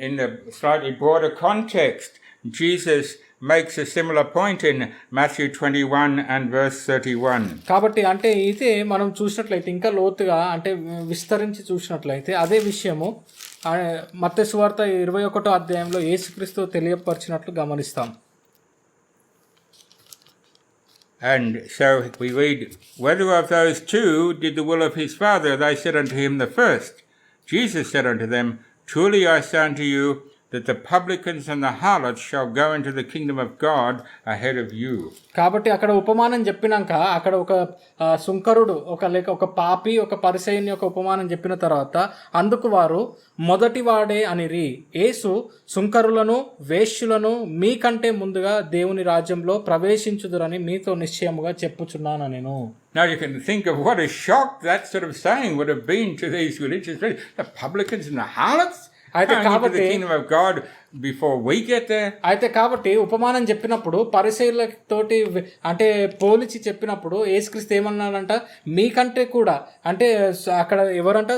in the slightly broader context, Jesus makes a similar point in Matthew 21 and verse 31. కాబట్టి అంటే ఇదే మనం చూసినట్లయితే ఇంకా లోతుగా అంటే విస్తరించి చూసినట్లయితే అదే విషయము మత్తయి సువార్త 21వ అధ్యాయంలో యేసుక్రీస్తు తెలియపరిచినట్లు గమనిస్తాం. And so we read, whether of those 2 did the will of his Father? They said unto him, the first. Jesus said unto them, truly I say unto you, that the publicans and the harlots shall go into the kingdom of God ahead of you. కాబట్టి అక్కడ ఉపమానం చెప్పినాక అక్కడ ఒక సుంకరుడు ఒక పాపి ఒక పరిసయ్యుని యొక్క ఉపమానం చెప్పిన తర్వాత అందుకు వారు మొదటి వాడే అనిరి, యేసు సుంకరులను వేశ్యులను మీకంటే ముందుగా దేవుని రాజ్యంలో ప్రవేశించుదురని మీతో నిశ్చయముగా చెప్పుచున్నాను నేను. Now you can think of what a shock that sort of saying would have been to these religious people. The publicans and the harlots అయితే కాబట్టి the kingdom of God before we get there. అయితే కాబట్టి ఉపమానం చెప్పినప్పుడు పరిసయ్యులతోటి అంటే పోలిచి చెప్పినప్పుడు యేసుక్రీస్తు ఏమన్నాడంట, మీకంటే కూడా అంటే అక్కడ ఎవరంట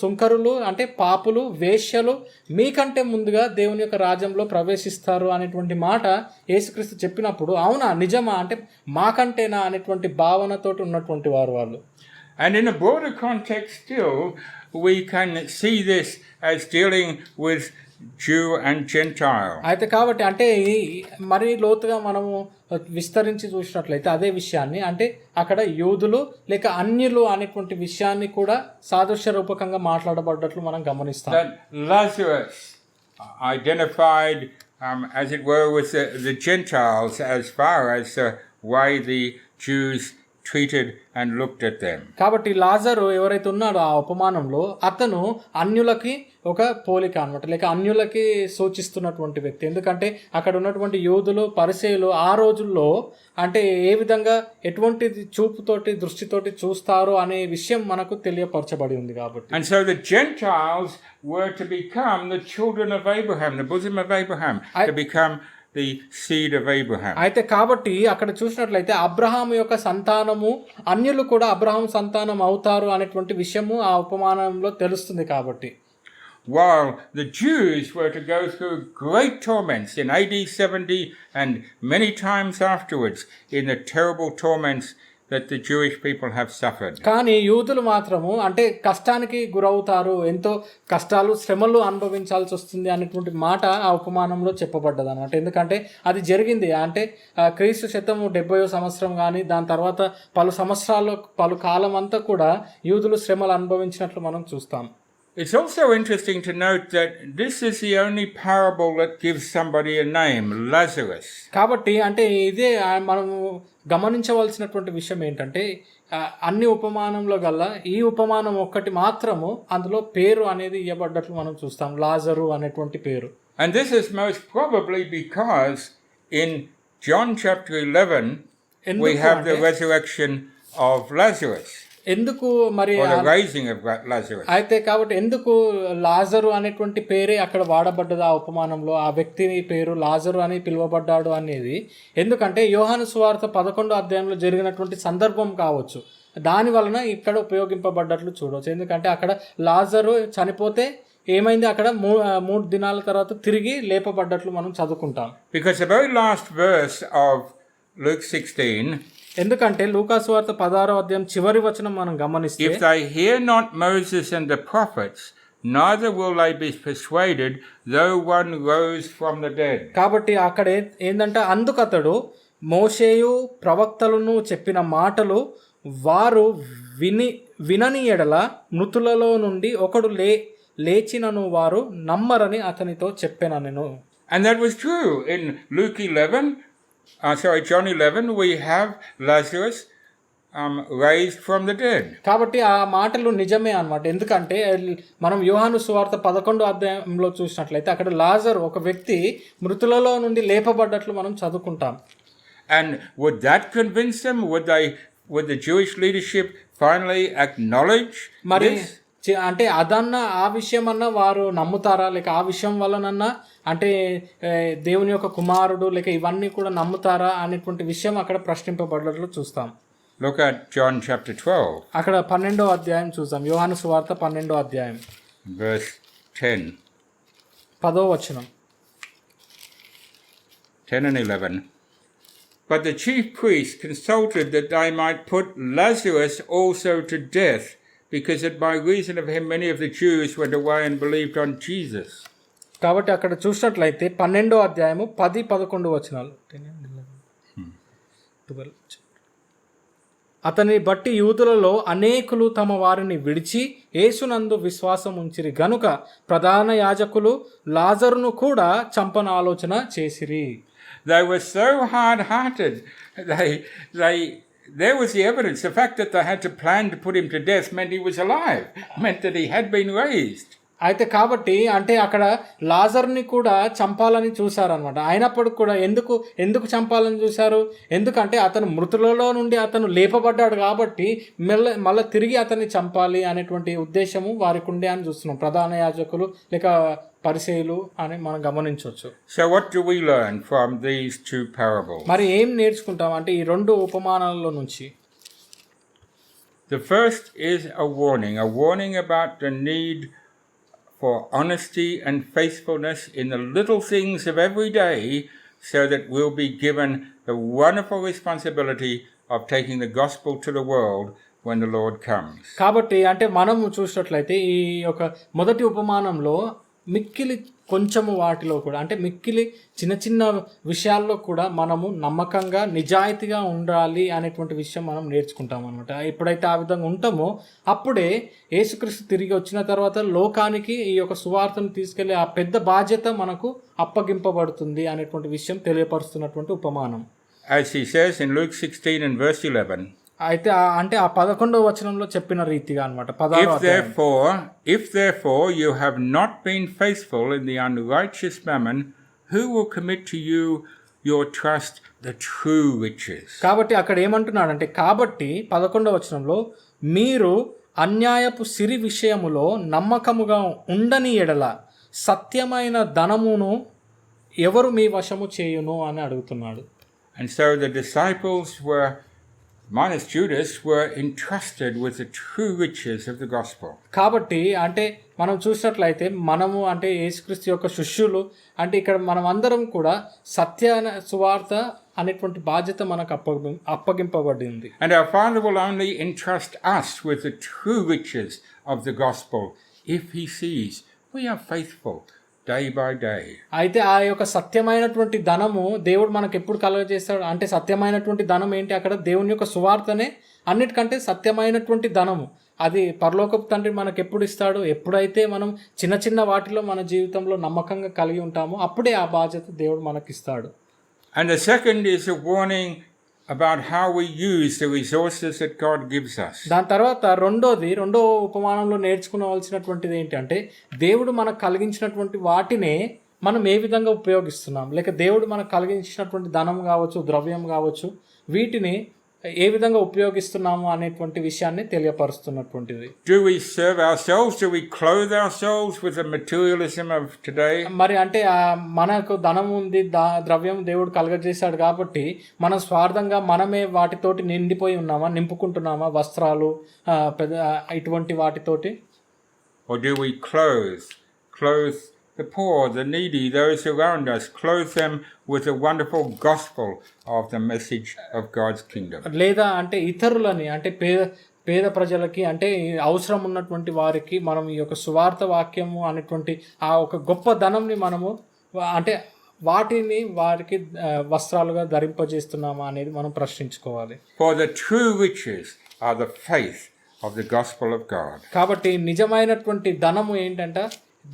సుంకరులు అంటే పాపులు వేశ్యలు మీకంటే ముందుగా దేవుని యొక్క రాజ్యంలో ప్రవేశిస్తారు అనేటువంటి మాట యేసుక్రీస్తు చెప్పినప్పుడు అవునా నిజమా అంటే మాకంటేనా అనేటువంటి భావనతోటి ఉన్నటువంటి వాళ్ళు. And in a broader context still, we can see this as dealing with Jew and Gentile. అయితే కాబట్టి అంటే మరి లోతుగా మనము విస్తరించి చూసినట్లయితే అదే విషయాన్ని అంటే అక్కడ యూదులు లేక అన్యులు అనేటువంటి విషయాన్ని కూడా సాదృశ్య రూపకంగా మాట్లాడబడ్డట్లు మనం గమనిస్తాం. That Lazarus identified as it were with the Gentiles as far as why the Jews treated and looked at them. కాబట్టి లాజరు ఎవరైతే ఉన్నాడో ఆ ఉపమానంలో అతను అన్యులకి ఒక పోలిక అన్నమాట, లేక అన్యులకి సూచిస్తున్నటువంటి వ్యక్తి. ఎందుకంటే అక్కడ ఉన్నటువంటి యూదులు పరిసయ్యులు ఆ రోజుల్లో అంటే ఏ విధంగా ఎటువంటి చూపుతోటి దృష్టితోటి చూస్తారు అనే విషయం మనకు తెలియపరచబడి ఉంది కాబట్టి. And so the Gentiles were to become the children of Abraham, the bosom of Abraham, to become the seed of Abraham. అయితే కాబట్టి అక్కడ చూసినట్లయితే అబ్రహాము యొక్క సంతానము అన్యులు కూడా అబ్రహాం సంతానం అవుతారు అనేటువంటి విషయము ఆ ఉపమానంలో తెలుస్తుంది కాబట్టి. While the Jews were to go through great torments in AD 70 and many times afterwards in the terrible torments that the Jewish people have suffered. కానీ యూదులు మాత్రము అంటే కష్టానికి గురవుతారు, ఎంతో కష్టాలు శ్రమలు అనుభవించాల్సి వస్తుంది అనేటువంటి మాట ఆ ఉపమానంలో చెప్పబడ్డది అన్నమాట. ఎందుకంటే అది జరిగింది అంటే క్రీస్తు శకము 70వ సంవత్సరం కానీ దాని తర్వాత పలు సంవత్సరాలు పలు కాలం అంతా కూడా యూదులు శ్రమలు అనుభవించినట్లు మనం చూస్తాం. It's also interesting to note that this is the only parable that gives somebody a name, Lazarus. కాబట్టి అంటే ఇదే మనము గమనించవలసినటువంటి విషయం ఏంటంటే అన్ని ఉపమానంలో గల్లా ఈ ఉపమానం ఒక్కటి మాత్రము అందులో పేరు అనేది ఇవ్వబడ్డట్లు మనం చూస్తాం, లాజరు అనేటువంటి పేరు. And this is most probably because in John chapter 11 we have the resurrection of Lazarus. ఎందుకు మరి అయితే కాబట్టి ఎందుకు లాజరు అనేటువంటి పేరే అక్కడ వాడబడ్డది ఆ ఉపమానంలో, ఆ వ్యక్తి పేరు లాజరు అని పిలువబడ్డాడు అనేది ఎందుకంటే యోహాను సువార్త 11వ అధ్యాయంలో జరిగినటువంటి సందర్భం కావచ్చు, దాని వలన ఇక్కడ ఉపయోగింపబడ్డట్లు చూడవచ్చు. ఎందుకంటే అక్కడ లాజరు చనిపోతే ఏమైంది, అక్కడ 3 దినాల తర్వాత తిరిగి లేపబడ్డట్లు మనం చదువుకుంటాం. Because the very last verse of Luke 16, ఎందుకంటే లూకాసు వార్త 16వ అధ్యాయం చివరి వచనం మనం గమనిస్తే, if they hear not Moses and the prophets, neither will they be persuaded though one rose from the dead. కాబట్టి అక్కడ ఏందంటే అందుకతడు మోషేయు ప్రవక్తలను చెప్పిన మాటలు వారు వినని ఎడల మృతులలో నుండి ఒకడు లేచినను వారు నమ్మరని అతనితో చెప్పాను నేను. And that was true in Luke 11. John 11, we have Lazarus raised from the dead. కాబట్టి ఆ మాటలు నిజమే అన్నమాట. ఎందుకంటే మనం యోహాను సువార్త 11వ అధ్యాయంలో చూసినట్లయితే అక్కడ లాజరు ఒక వ్యక్తి మృతులలో నుండి లేపబడ్డట్లు మనం చదువుకుంటాం. And would that convince them? Would the Jewish leadership finally acknowledge this? అంటే అదన్నా ఆ విషయం అన్నా వారు నమ్ముతారా, లేక ఆ విషయం వల్లనన్నా అంటే దేవుని యొక్క కుమారుడు లేక ఇవన్నీ కూడా నమ్ముతారా అనేటువంటి విషయం అక్కడ ప్రశ్నింపబడ్డట్లు చూస్తాం. Look at John chapter 12. అక్కడ 12వ అధ్యాయం చూస్తాం, యోహాను సువార్త 12వ అధ్యాయం verse 10. 10వ వచనం. 10 and 11. But the chief priests consulted that they might put Lazarus also to death, because that by reason of him many of the Jews went away and believed on Jesus. కాబట్టి అక్కడ చూసినట్లయితే 12వ అధ్యాయము 10-11 వచనాలు అతని బట్టి యూదులలో అనేకులు తమ వారిని విడిచి యేసునందు విశ్వాసం ఉంచిరి గనుక ప్రధాన యాజకులు లాజరును కూడా చంపన ఆలోచన చేసిరి. They were so hard-hearted. There was the evidence. The fact that they had to plan to put him to death meant he was alive, meant that he had been raised. అయితే కాబట్టి అంటే అక్కడ లాజర్ని కూడా చంపాలని చూశారనమాట. అయినప్పటికి కూడా ఎందుకు చంపాలని చూశారు? ఎందుకంటే అతను మృతులలో నుండి అతను లేపబడ్డాడు కాబట్టి మళ్ళీ తిరిగి అతన్ని చంపాలి అనేటువంటి ఉద్దేశము వారికి ఉండే అని చూస్తున్నాం. ప్రధాన యాజకులు లేక పరిసయ్యులు అని మనం గమనించవచ్చు. So what do we learn from these two parables? మరి ఏం నేర్చుకుంటాం అంటే ఈ రెండు ఉపమానాలలో నుంచి? The first is a warning about the need for honesty and faithfulness in the little things of every day, so that we'll be given the wonderful responsibility of taking the gospel to the world when the Lord comes. కాబట్టి అంటే మనము చూసినట్లయితే ఈ యొక్క మొదటి ఉపమానంలో మిక్కిలి కొంచెము వాటిలో కూడా అంటే మిక్కిలి చిన్న చిన్న విషయాల్లో కూడా మనము నమ్మకంగా నిజాయితీగా ఉండాలి అనేటువంటి విషయం మనం నేర్చుకుంటాం అనమాట. ఎప్పుడైతే ఆ విధంగా ఉంటామో అప్పుడే యేసుక్రీస్తు తిరిగి వచ్చిన తర్వాత లోకానికి ఈ యొక్క సువార్తను తీసుకెళ్లే ఆ పెద్ద బాధ్యత మనకు అప్పగింపబడుతుంది అనేటువంటి విషయం తెలియపరుస్తున్నటువంటి ఉపమానం. As he says in Luke 16 and verse 11, అయితే అంటే ఆ 11వ వచనంలో చెప్పిన రీతిగా అనమాట. If therefore you have not been faithful in the unrighteous mammon, who will commit to you your trust the true riches? కాబట్టి అక్కడ ఏమంటున్నాడంటే కాబట్టి 11వ వచనంలో మీరు అన్యాయపు సిరి విషయములో నమ్మకముగా ఉండని ఎడల సత్యమైన ధనమును ఎవరు మీ వశము చేయును అని అడుగుతున్నాడు. And so the disciples were, minus Judas, were entrusted with the true riches of the gospel. కాబట్టి అంటే మనం చూసినట్లయితే మనము అంటే యేసుక్రీస్తు యొక్క శిష్యులు అంటే ఇక్కడ మనం అందరం కూడా సత్య సువార్త అనేటువంటి బాధ్యత మనకు అప్పగింపబడింది. And our Father will only entrust us with the true riches of the gospel if he sees we are faithful day by day. అయితే ఆ యొక్క సత్యమైనటువంటి ధనము దేవుడు మనకు ఎప్పుడు కలుగజేస్తాడు అంటే సత్యమైనటువంటి ధనం ఏంటి? అక్కడ దేవుని యొక్క సువార్తనే అన్నిటికంటే సత్యమైనటువంటి ధనము. అది పరలోకపు తండ్రి మనకు ఎప్పుడు ఇస్తాడు? ఎప్పుడైతే మనం చిన్న చిన్న వాటిలో మన జీవితంలో నమ్మకంగా కలిగి ఉంటామో అప్పుడే ఆ బాధ్యత దేవుడు మనకిస్తాడు. And the second is a warning about how we use the resources that God gives us. దాని తర్వాత రెండో ఉపమానంలో నేర్చుకోవాల్సినటువంటిది ఏంటంటే దేవుడు మనకు కలిగించినటువంటి వాటినే మనం ఏ విధంగా ఉపయోగిస్తున్నాం, లేక దేవుడు మనకు కలిగించినటువంటి ధనం కావచ్చు, ద్రవ్యం కావచ్చు, వీటిని ఏ విధంగా ఉపయోగిస్తున్నాము అనేటువంటి విషయాన్ని తెలియపరుస్తున్నటువంటిది. Do we serve ourselves? Do we clothe ourselves with the materialism of today? మరి అంటే మనకు ధనం ఉంది, ద్రవ్యం దేవుడు కలుగజేశాడు కాబట్టి మనం స్వార్థంగా మనమే వాటితోటి నింపుకుంటున్నామా వస్త్రాలు ఇటువంటి వాటితోటి? Or do we clothe the poor, the needy, those around us, clothe them with the wonderful gospel of the message of God's kingdom? లేదా అంటే ఇతరులని అంటే పేద ప్రజలకి అంటే అవసరం ఉన్నటువంటి వారికి మనం ఈ యొక్క సువార్త వాక్యము అనేటువంటి ఆ ఒక గొప్ప ధనంని మనము అంటే వాటిని వారికి వస్త్రాలుగా ధరింపజేస్తున్నామా అనేది మనం ప్రశ్నించుకోవాలి. For the true riches are the faith of the gospel of God. కాబట్టి నిజమైనటువంటి ధనము ఏంటంటే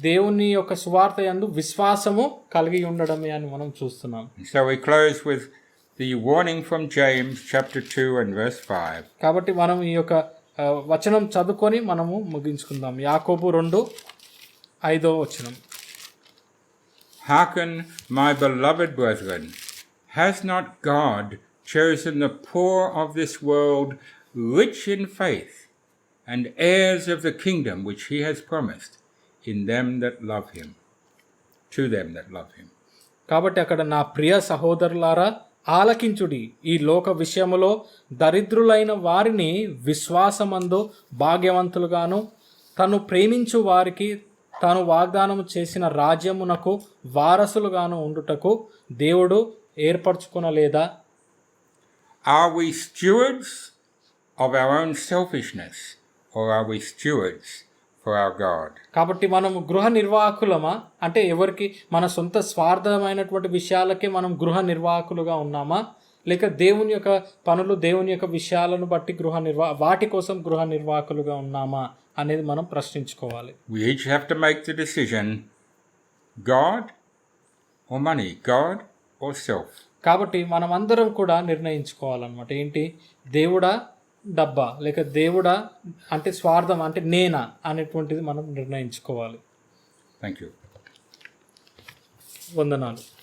దేవుని యొక్క సువార్త యందు విశ్వాసము కలిగి ఉండడమే అని మనం చూస్తున్నాం. So we close with the warning from James chapter 2 and verse 5. కాబట్టి మనం ఈ యొక్క వచనం చదువుకొని మనము ముగించుకుందాం. యాకోబు 2:5 వచనం. Hearken, my beloved brethren, has not God chosen the poor of this world rich in faith and heirs of the kingdom which he has promised in them that love him, to them that love him? కాబట్టి అక్కడ నా ప్రియ సహోదరులారా ఆలకించుడి, ఈ లోక విషయములో దరిద్రులైన వారిని విశ్వాసమందు భాగ్యవంతులుగాను తను ప్రేమించు వారికి తాను వాగ్దానం చేసిన రాజ్యమునకు వారసులుగాను ఉండుటకు దేవుడు ఏర్పరచుకొనలేదా? Are we stewards of our own selfishness, or are we stewards for our God? కాబట్టి మనము గృహ నిర్వాహకులమా అంటే ఎవరికి మన సొంత స్వార్థమైనటువంటి విషయాలకే మనం గృహ నిర్వాహకులుగా ఉన్నామా, లేక దేవుని యొక్క పనులు, దేవుని యొక్క విషయాలను బట్టి వాటి కోసం గృహ నిర్వాహకులుగా ఉన్నామా అనేది మనం ప్రశ్నించుకోవాలి. We each have to make the decision, God or money, God or self. కాబట్టి మనం అందరం కూడా నిర్ణయించుకోవాలన్నమాట. ఏంటి, దేవుడా డబ్బా, లేక దేవుడా అంటే స్వార్థం అంటే నేనా అనేటువంటిది మనం నిర్ణయించుకోవాలి. Thank you. వందనాలు.